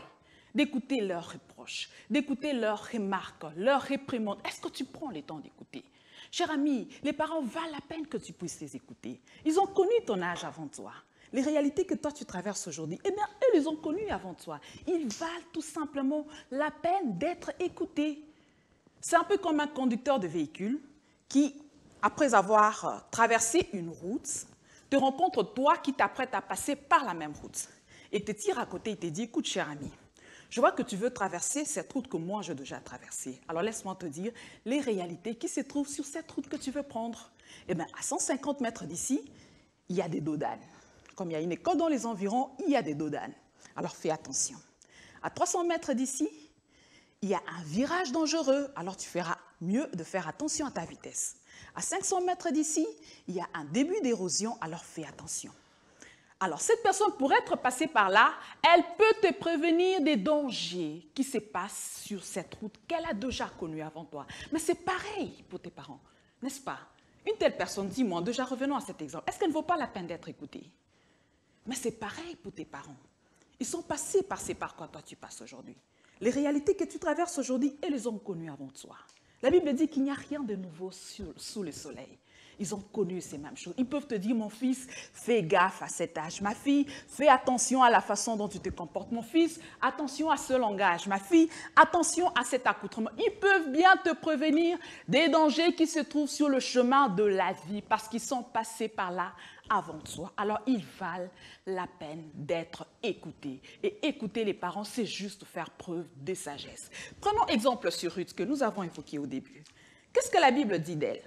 d'écouter leurs reproches, d'écouter leurs remarques, leurs réprimandes. Est-ce que tu prends le temps d'écouter? Cher ami, les parents valent la peine que tu puisses les écouter. Ils ont connu ton âge avant toi. Les réalités que toi tu traverses aujourd'hui, eh bien, eux les ont connues avant toi. Ils valent tout simplement la peine d'être écoutés. C'est un peu comme un conducteur de véhicule qui, après avoir traversé une route, te rencontre toi qui t'apprête à passer par la même route et te tire à côté et te dit, écoute, cher ami, je vois que tu veux traverser cette route que moi j'ai déjà traversée. Alors laisse-moi te dire les réalités qui se trouvent sur cette route que tu veux prendre. Eh bien, à 150 mètres d'ici, il y a des dodanes. Comme il y a une école dans les environs, il y a des dodanes. Alors fais attention. À 300 mètres d'ici, il y a un virage dangereux. Alors tu feras mieux de faire attention à ta vitesse. À 500 mètres d'ici, il y a un début d'érosion. Alors fais attention. Alors, cette personne, pour être passée par là, elle peut te prévenir des dangers qui se passent sur cette route qu'elle a déjà connue avant toi. Mais c'est pareil pour tes parents, n'est-ce pas? Une telle personne, dis-moi, déjà revenons à cet exemple, est-ce qu'elle ne vaut pas la peine d'être écoutée? Mais c'est pareil pour tes parents. Ils sont passés par ces parcours toi tu passes aujourd'hui. Les réalités que tu traverses aujourd'hui, elles les ont connues avant toi. La Bible dit qu'il n'y a rien de nouveau sous le soleil. Ils ont connu ces mêmes choses. Ils peuvent te dire, mon fils, fais gaffe à cet âge. Ma fille, fais attention à la façon dont tu te comportes. Mon fils, attention à ce langage. Ma fille, attention à cet accoutrement. Ils peuvent bien te prévenir des dangers qui se trouvent sur le chemin de la vie parce qu'ils sont passés par là avant toi. Alors, ils valent la peine d'être écoutés. Et écouter les parents, c'est juste faire preuve de sagesse. Prenons exemple sur Ruth que nous avons évoqué au début. Qu'est-ce que la Bible dit d'elle?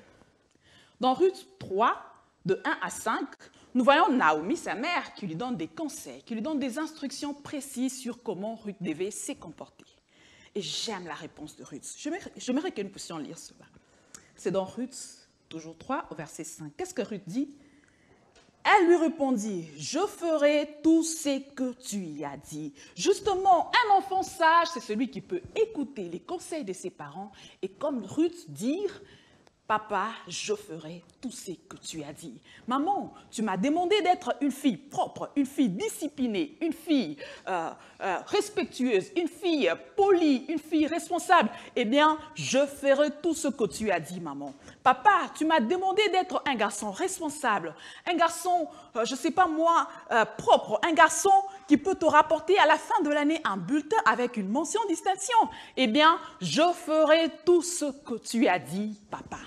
Dans Ruth 3, de 1 à 5, nous voyons Naomi, sa mère, qui lui donne des conseils, qui lui donne des instructions précises sur comment Ruth devait se comporter. Et j'aime la réponse de Ruth. J'aimerais que nous puissions lire cela. C'est dans Ruth, toujours 3, au verset 5. Qu'est-ce que Ruth dit? Elle lui répondit, « Je ferai tout ce que tu y as dit. » Justement, un enfant sage, c'est celui qui peut écouter les conseils de ses parents et comme Ruth dire, papa, je ferai tout ce que tu as dit. Maman, tu m'as demandé d'être une fille propre, une fille disciplinée, une fille respectueuse, une fille polie, une fille responsable. Eh bien, je ferai tout ce que tu as dit, maman. Papa, tu m'as demandé d'être un garçon responsable, un garçon, je ne sais pas moi, propre, un garçon qui peut te rapporter à la fin de l'année un bulletin avec une mention distinction. Eh bien, je ferai tout ce que tu as dit, papa.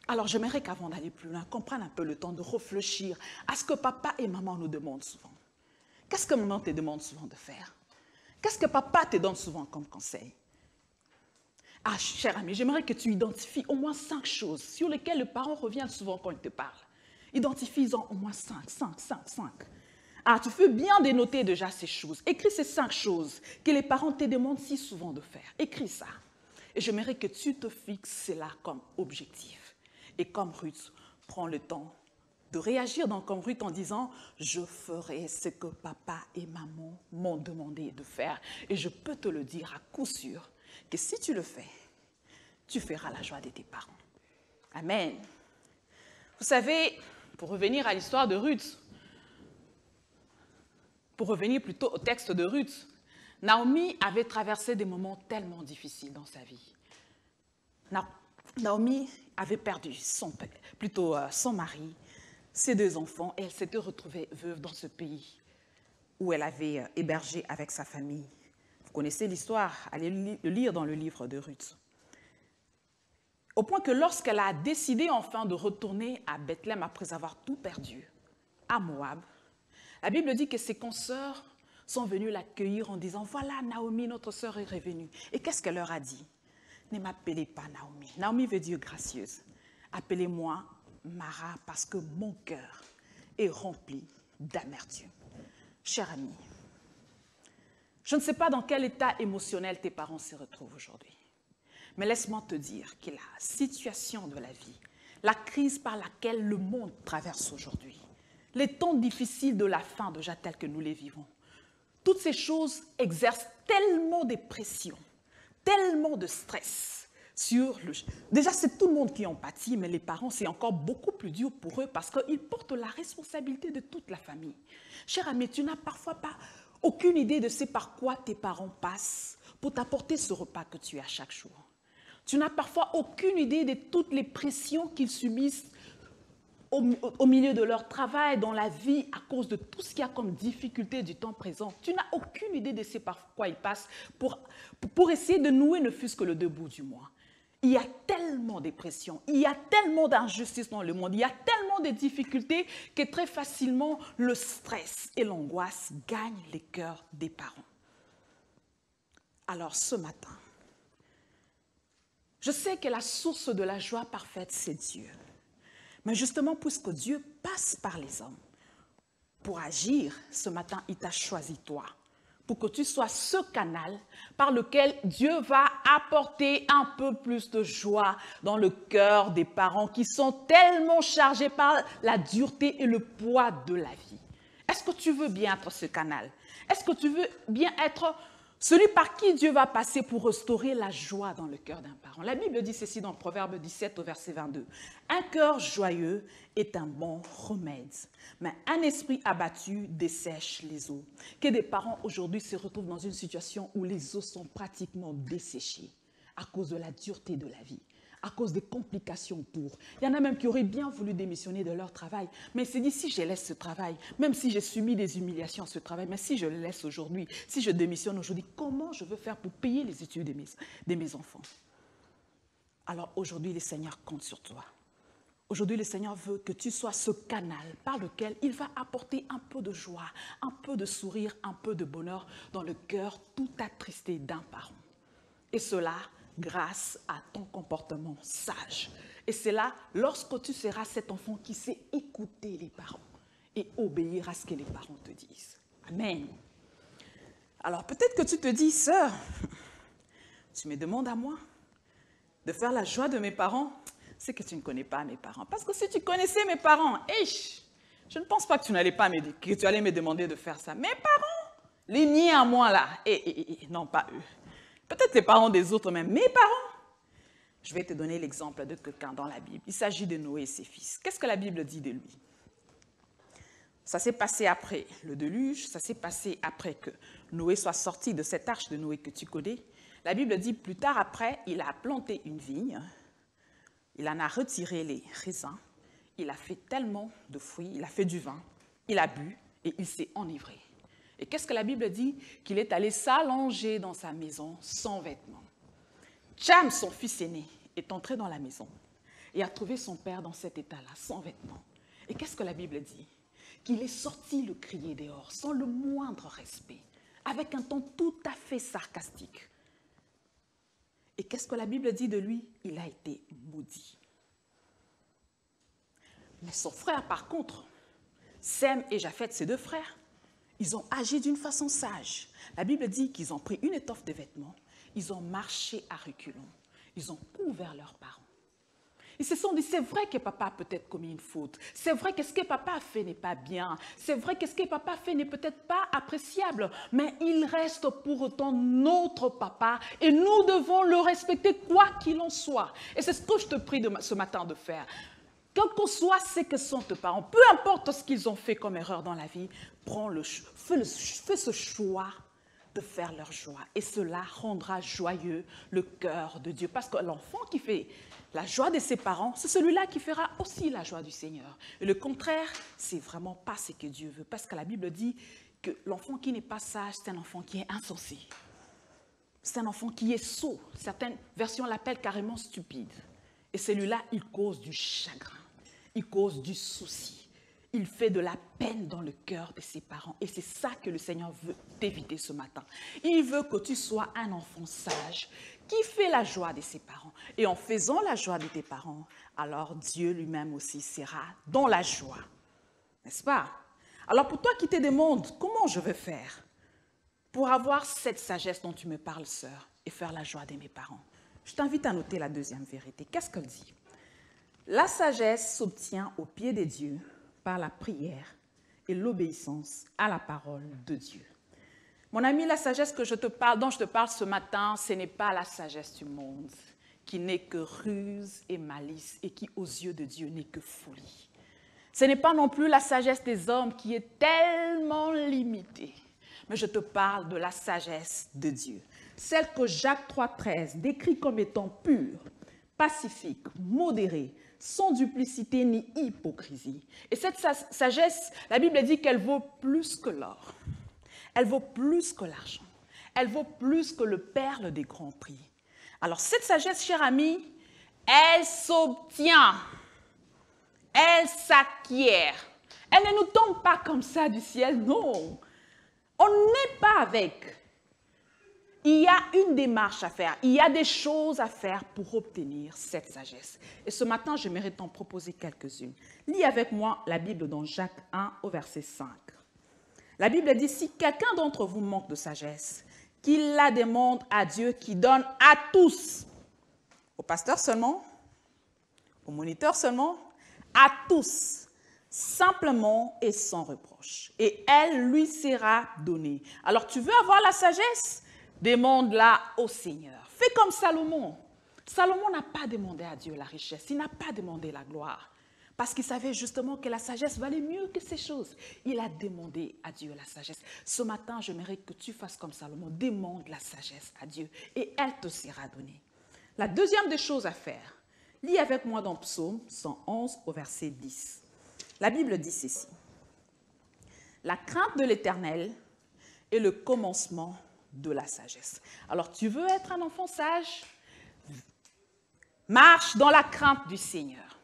Alors, j'aimerais qu'avant d'aller plus loin, qu'on prenne un peu le temps de réfléchir à ce que papa et maman nous demandent souvent. Qu'est-ce que maman te demande souvent de faire? Qu'est-ce que papa te donne souvent comme conseil? Ah, cher ami, j'aimerais que tu identifies au moins 5 choses sur lesquelles le parent revient souvent quand il te parle. Identifie-en au moins 5. Ah, tu fais bien dénoter déjà ces choses. Écris ces 5 choses que les parents te demandent si souvent de faire. Écris ça. Et j'aimerais que tu te fixes cela comme objectif. Et comme Ruth, prends le temps de réagir comme Ruth en disant « Je ferai ce que papa et maman m'ont demandé de faire. » Et je peux te le dire à coup sûr que si tu le fais, tu feras la joie de tes parents. Amen. Vous savez, pour revenir à l'histoire de Ruth, pour revenir plutôt au texte de Ruth, Naomi avait traversé des moments tellement difficiles dans sa vie. Naomi avait perdu son mari, ses 2 enfants, et elle s'était retrouvée veuve dans ce pays où elle avait hébergé avec sa famille. Vous connaissez l'histoire, allez le lire dans le livre de Ruth. Au point que lorsqu'elle a décidé enfin de retourner à Bethléem après avoir tout perdu, à Moab, la Bible dit que ses consoeurs sont venues l'accueillir en disant « Voilà, Naomi, notre sœur est revenue. » Et qu'est-ce qu'elle leur a dit? « Ne m'appelez pas Naomi. » Naomi veut dire gracieuse. « Appelez-moi Mara parce que mon cœur est rempli d'amertume. » Cher ami, je ne sais pas dans quel état émotionnel tes parents se retrouvent aujourd'hui. Mais laisse-moi te dire que la situation de la vie, la crise par laquelle le monde traverse aujourd'hui, les temps difficiles de la fin déjà tels que nous les vivons, toutes ces choses exercent tellement de pression, tellement de stress sur le... Déjà, c'est tout le monde qui en pâtit, mais les parents, c'est encore beaucoup plus dur pour eux parce qu'ils portent la responsabilité de toute la famille. Cher ami, tu n'as parfois pas aucune idée de ce par quoi tes parents passent pour t'apporter ce repas que tu as chaque jour. Tu n'as parfois aucune idée de toutes les pressions qu'ils subissent au milieu de leur travail, dans la vie, à cause de tout ce qu'il y a comme difficulté du temps présent. Tu n'as aucune idée de ce par quoi ils passent pour essayer de nouer ne fût-ce que le debout du mois. Il y a tellement de pressions, il y a tellement d'injustices dans le monde, il y a tellement de difficultés que très facilement le stress et l'angoisse gagnent les cœurs des parents. Alors ce matin, je sais que la source de la joie parfaite, c'est Dieu. Mais justement, puisque Dieu passe par les hommes pour agir, ce matin, il t'a choisi toi, pour que tu sois ce canal par lequel Dieu va apporter un peu plus de joie dans le cœur des parents qui sont tellement chargés par la dureté et le poids de la vie. Est-ce que tu veux bien être ce canal? Est-ce que tu veux bien être celui par qui Dieu va passer pour restaurer la joie dans le cœur d'un parent? La Bible dit ceci dans Proverbe 17 au verset 22. Un cœur joyeux est un bon remède, mais un esprit abattu dessèche les eaux. Que des parents aujourd'hui se retrouvent dans une situation où les eaux sont pratiquement desséchées à cause de la dureté de la vie, à cause des complications autour. Il y en a même qui auraient bien voulu démissionner de leur travail, mais c'est dit, si je laisse ce travail, même si j'ai subi des humiliations à ce travail, mais si je le laisse aujourd'hui, si je démissionne aujourd'hui, comment je veux faire pour payer les études de mes enfants? Alors aujourd'hui, le Seigneur compte sur toi. Aujourd'hui, le Seigneur veut que tu sois ce canal par lequel il va apporter un peu de joie, un peu de sourire, un peu de bonheur dans le cœur tout attristé d'un parent. Et cela grâce à ton comportement sage. Et c'est là, lorsque tu seras cet enfant qui sait écouter les parents et obéir à ce que les parents te disent. Amen. Alors peut-être que tu te dis, sœur, tu me demandes à moi de faire la joie de mes parents, c'est que tu ne connais pas mes parents. Parce que si tu connaissais mes parents, je ne pense pas que tu allais me demander de faire ça. Mes parents, les miens à moi là, non pas eux. Peut-être les parents des autres, mais mes parents. Je vais te donner l'exemple de quelqu'un dans la Bible. Il s'agit de Noé et ses fils. Qu'est-ce que la Bible dit de lui? Ça s'est passé après le déluge, ça s'est passé après que Noé soit sorti de cette arche de Noé que tu connais. La Bible dit plus tard après, il a planté une vigne, il en a retiré les raisins, il a fait tellement de fruits, il a fait du vin, il a bu et il s'est enivré. Et qu'est-ce que la Bible dit? Qu'il est allé s'allonger dans sa maison sans vêtements. Cham, son fils aîné, est entré dans la maison et a trouvé son père dans cet état-là, sans vêtements. Et qu'est-ce que la Bible dit? Qu'il est sorti le crier dehors, sans le moindre respect, avec un ton tout à fait sarcastique. Et qu'est-ce que la Bible dit de lui? Il a été maudit. Mais son frère, par contre, Sem et Japheth, ses deux frères, ils ont agi d'une façon sage. La Bible dit qu'ils ont pris une étoffe de vêtements, ils ont marché à reculons, ils ont couvert leurs parents. Ils se sont dit, c'est vrai que papa a peut-être commis une faute, c'est vrai que ce que papa a fait n'est pas bien, c'est vrai que ce que papa a fait n'est peut-être pas appréciable, mais il reste pour autant notre papa et nous devons le respecter quoi qu'il en soit. Et c'est ce que je te prie ce matin de faire. Quel que soit ce que sont tes parents, peu importe ce qu'ils ont fait comme erreur dans la vie, fais ce choix de faire leur joie. Et cela rendra joyeux le cœur de Dieu. Parce que l'enfant qui fait la joie de ses parents, c'est celui-là qui fera aussi la joie du Seigneur. Et le contraire, c'est vraiment pas ce que Dieu veut. Parce que la Bible dit que l'enfant qui n'est pas sage, c'est un enfant qui est insensé. C'est un enfant qui est sot. Certaines versions l'appellent carrément stupide. Et celui-là, il cause du chagrin, il cause du souci. Il fait de la peine dans le cœur de ses parents. Et c'est ça que le Seigneur veut t'éviter ce matin. Il veut que tu sois un enfant sage qui fait la joie de ses parents. Et en faisant la joie de tes parents, alors Dieu lui-même aussi sera dans la joie. N'est-ce pas? Alors pour toi qui te demandes comment je vais faire pour avoir cette sagesse dont tu me parles, sœur, et faire la joie de mes parents, je t'invite à noter la deuxième vérité. Qu'est-ce qu'elle dit? La sagesse s'obtient au pied de Dieu par la prière et l'obéissance à la parole de Dieu. Mon ami, la sagesse dont je te parle ce matin, ce n'est pas la sagesse du monde, qui n'est que ruse et malice et qui, aux yeux de Dieu, n'est que folie. Ce n'est pas non plus la sagesse des hommes qui est tellement limitée, mais je te parle de la sagesse de Dieu. Celle que Jacques 3,13 décrit comme étant pure, pacifique, modérée, sans duplicité ni hypocrisie. Et cette sagesse, la Bible dit qu'elle vaut plus que l'or. Elle vaut plus que l'argent. Elle vaut plus que le perle des grands prix. Alors cette sagesse, cher ami, elle s'obtient. Elle s'acquiert. Elle ne nous tombe pas comme ça du ciel, non. On n'est pas avec. Il y a une démarche à faire, il y a des choses à faire pour obtenir cette sagesse. Et ce matin, j'aimerais t'en proposer quelques-unes. Lis avec moi la Bible dans Jacques 1 au verset 5. La Bible dit, si quelqu'un d'entre vous manque de sagesse, qu'il la demande à Dieu qui donne à tous, au pasteur seulement, au moniteur seulement, à tous, simplement et sans reproche. Et elle lui sera donnée. Alors tu veux avoir la sagesse? Demande-la au Seigneur. Fais comme Salomon. Salomon n'a pas demandé à Dieu la richesse, il n'a pas demandé la gloire, parce qu'il savait justement que la sagesse valait mieux que ces choses. Il a demandé à Dieu la sagesse. Ce matin, j'aimerais que tu fasses comme Salomon, demande la sagesse à Dieu et elle te sera donnée. La deuxième des choses à faire, lis avec moi dans Psaume 111 au verset 10. La Bible dit ceci. La crainte de l'Éternel est le commencement de la sagesse. Alors, tu veux être un enfant sage? Marche dans la crainte du Seigneur.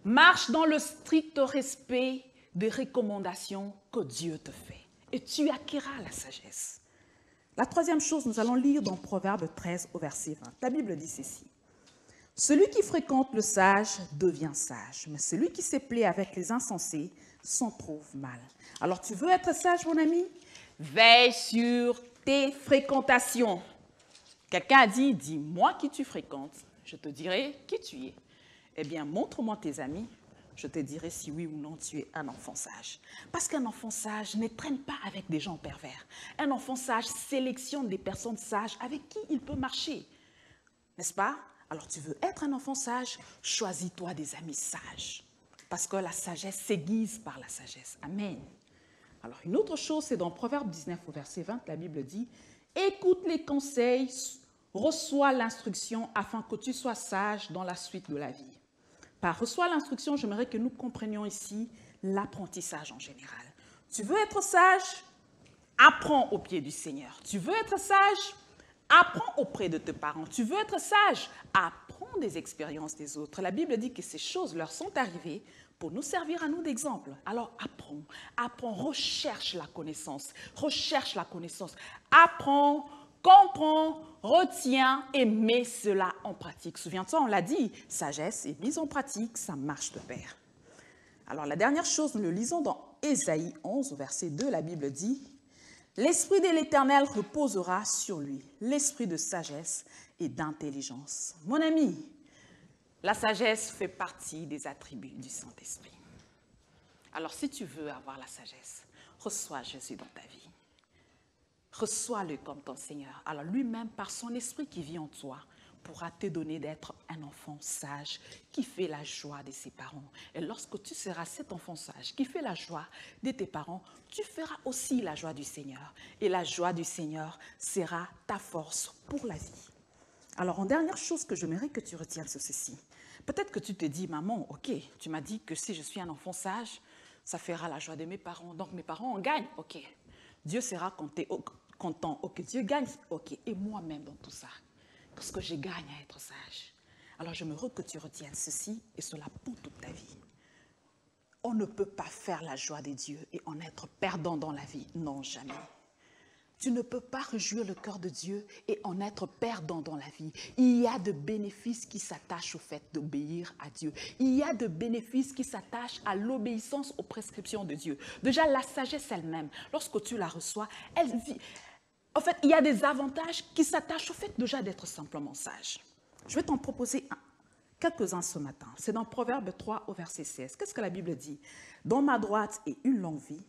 Marche dans le strict respect des recommandations que Dieu te fait. Et tu acquéras la sagesse. La troisième chose, nous allons lire dans Proverbe 13 au verset 20. La Bible dit ceci. Celui qui fréquente le sage devient sage, mais celui qui se plaît avec les insensés s'en trouve mal. Alors, tu veux être sage, mon ami? Veille sur tes fréquentations. Quelqu'un a dit, dis-moi qui tu fréquentes, je te dirai qui tu es. Eh bien, montre-moi tes amis, je te dirai si oui ou non tu es un enfant sage. Parce qu'un enfant sage ne traîne pas avec des gens pervers. Un enfant sage sélectionne des personnes sages avec qui il peut marcher. N'est-ce pas? Alors, tu veux être un enfant sage, choisis-toi des amis sages. Parce que la sagesse s'aiguise par la sagesse. Amen. Alors, une autre chose, c'est dans Proverbe 19 au verset 20, la Bible dit « Écoute les conseils, reçois l'instruction afin que tu sois sage dans la suite de la vie. » Par « reçois l'instruction », j'aimerais que nous comprenions ici l'apprentissage en général. Tu veux être sage? Apprends au pied du Seigneur. Tu veux être sage? Apprends auprès de tes parents. Tu veux être sage? Apprends des expériences des autres. La Bible dit que ces choses leur sont arrivées pour nous servir à nous d'exemple. Alors apprends, recherche la connaissance, apprends, comprends, retiens et mets cela en pratique. Souviens-toi, on l'a dit, sagesse et mise en pratique, ça marche de pair. Alors la dernière chose, nous le lisons dans Ésaïe 11, verset 2, la Bible dit « L'Esprit de l'Éternel reposera sur lui, l'esprit de sagesse et d'intelligence. » Mon ami, la sagesse fait partie des attributs du Saint-Esprit. Alors, si tu veux avoir la sagesse, reçois Jésus dans ta vie. Reçois-le comme ton Seigneur. Alors, lui-même, par son esprit qui vit en toi, pourra te donner d'être un enfant sage qui fait la joie de ses parents. Et lorsque tu seras cet enfant sage qui fait la joie de tes parents, tu feras aussi la joie du Seigneur. Et la joie du Seigneur sera ta force pour la vie. Alors, en dernière chose que j'aimerais que tu retiennes, c'est ceci. Peut-être que tu te dis, maman, ok, tu m'as dit que si je suis un enfant sage, ça fera la joie de mes parents. Donc, mes parents en gagnent, ok. Dieu sera content, ok. Dieu gagne, ok. Et moi-même dans tout ça, qu'est-ce que je gagne à être sage? Alors j'aimerais que tu retiennes ceci et cela pour toute ta vie. On ne peut pas faire la joie de Dieu et en être perdant dans la vie. Non, jamais. Tu ne peux pas réjouir le cœur de Dieu et en être perdant dans la vie. Il y a de bénéfices qui s'attachent au fait d'obéir à Dieu. Il y a de bénéfices qui s'attachent à l'obéissance aux prescriptions de Dieu. Déjà, la sagesse elle-même, lorsque tu la reçois, elle vit. En fait, il y a des avantages qui s'attachent au fait déjà d'être simplement sage. Je vais t'en proposer quelques-uns ce matin. C'est dans Proverbe 3 au verset 16. Qu'est-ce que la Bible dit? Dans ma droite est une longue vie,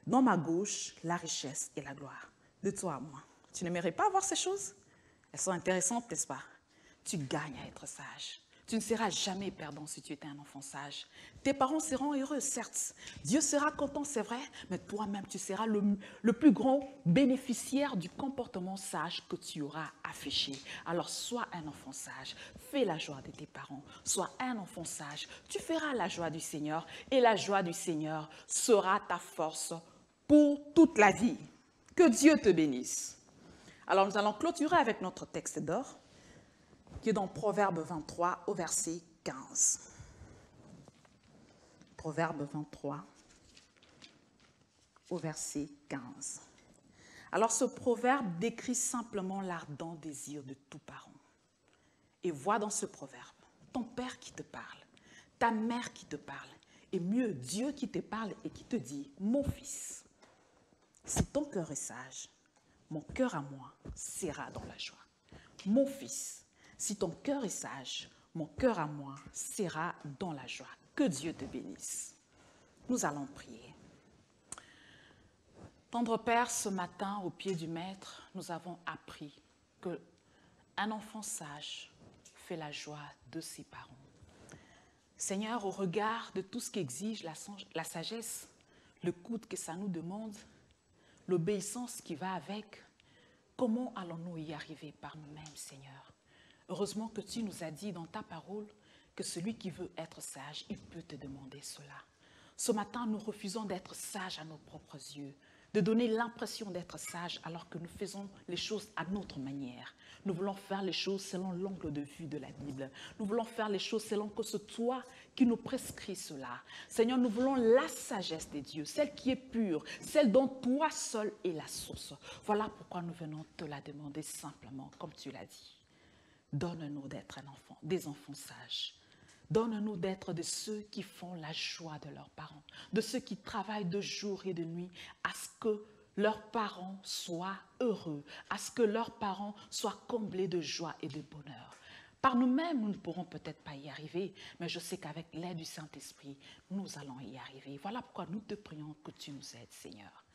dans ma gauche, la richesse et la gloire. De toi à moi. Tu n'aimerais pas voir ces choses? Elles sont intéressantes, n'est-ce pas? Tu gagnes à être sage. Tu ne seras jamais perdant si tu étais un enfant sage. Tes parents seront heureux, certes. Dieu sera content, c'est vrai, mais toi-même, tu seras le plus grand bénéficiaire du comportement sage que tu auras affiché. Alors, sois un enfant sage. Fais la joie de tes parents. Sois un enfant sage. Tu feras la joie du Seigneur et la joie du Seigneur sera ta force pour toute la vie. Que Dieu te bénisse. Alors, nous allons clôturer avec notre texte d'or, qui est dans Proverbe 23 au verset 15. Proverbe 23 au verset 15. Alors, ce proverbe décrit simplement l'ardent désir de tout parent. Et vois dans ce proverbe ton père qui te parle, ta mère qui te parle, et mieux, Dieu qui te parle et qui te dit, mon fils, si ton cœur est sage, mon cœur à moi sera dans la joie. Mon fils, si ton cœur est sage, mon cœur à moi sera dans la joie. Que Dieu te bénisse. Nous allons prier. Tendre Père, ce matin, au pied du Maître, nous avons appris qu'un enfant sage fait la joie de ses parents. Seigneur, au regard de tout ce qu'exige la sagesse, le coût que ça nous demande, l'obéissance qui va avec, comment allons-nous y arriver par nous-mêmes, Seigneur? Heureusement que tu nous as dit dans ta parole que celui qui veut être sage, il peut te demander cela. Ce matin, nous refusons d'être sages à nos propres yeux, de donner l'impression d'être sages alors que nous faisons les choses à notre manière. Nous voulons faire les choses selon l'angle de vue de la Bible. Nous voulons faire les choses selon que c'est toi qui nous prescris cela. Seigneur, nous voulons la sagesse de Dieu, celle qui est pure, celle dont toi seul est la source. Voilà pourquoi nous venons te la demander simplement, comme tu l'as dit. Donne-nous d'être des enfants sages. Donne-nous d'être de ceux qui font la joie de leurs parents, de ceux qui travaillent de jour et de nuit à ce que leurs parents soient heureux, à ce que leurs parents soient comblés de joie et de bonheur. Par nous-mêmes, nous ne pourrons peut-être pas y arriver, mais je sais qu'avec l'aide du Saint-Esprit, nous allons y arriver. Voilà pourquoi nous te prions que tu nous aides, Seigneur.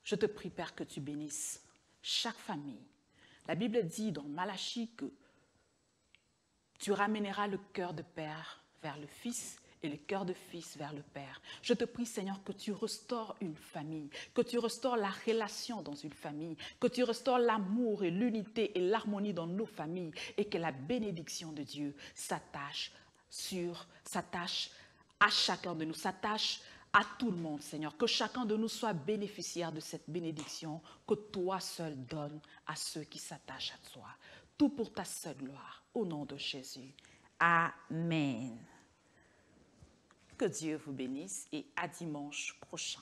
Je te prie, Père, que tu bénisses chaque famille. La Bible dit dans Malachie que tu ramèneras le cœur de père vers le fils et le cœur de fils vers le père. Je te prie, Seigneur, que tu restaures une famille, que tu restaures la relation dans une famille, que tu restaures l'amour et l'unité et l'harmonie dans nos familles et que la bénédiction de Dieu s'attache à chacun de nous, s'attache à tout le monde, Seigneur. Que chacun de nous soit bénéficiaire de cette bénédiction que toi seul donnes à ceux qui s'attachent à toi. Tout pour ta seule gloire, au nom de Jésus. Amen. Que Dieu vous bénisse et à dimanche prochain.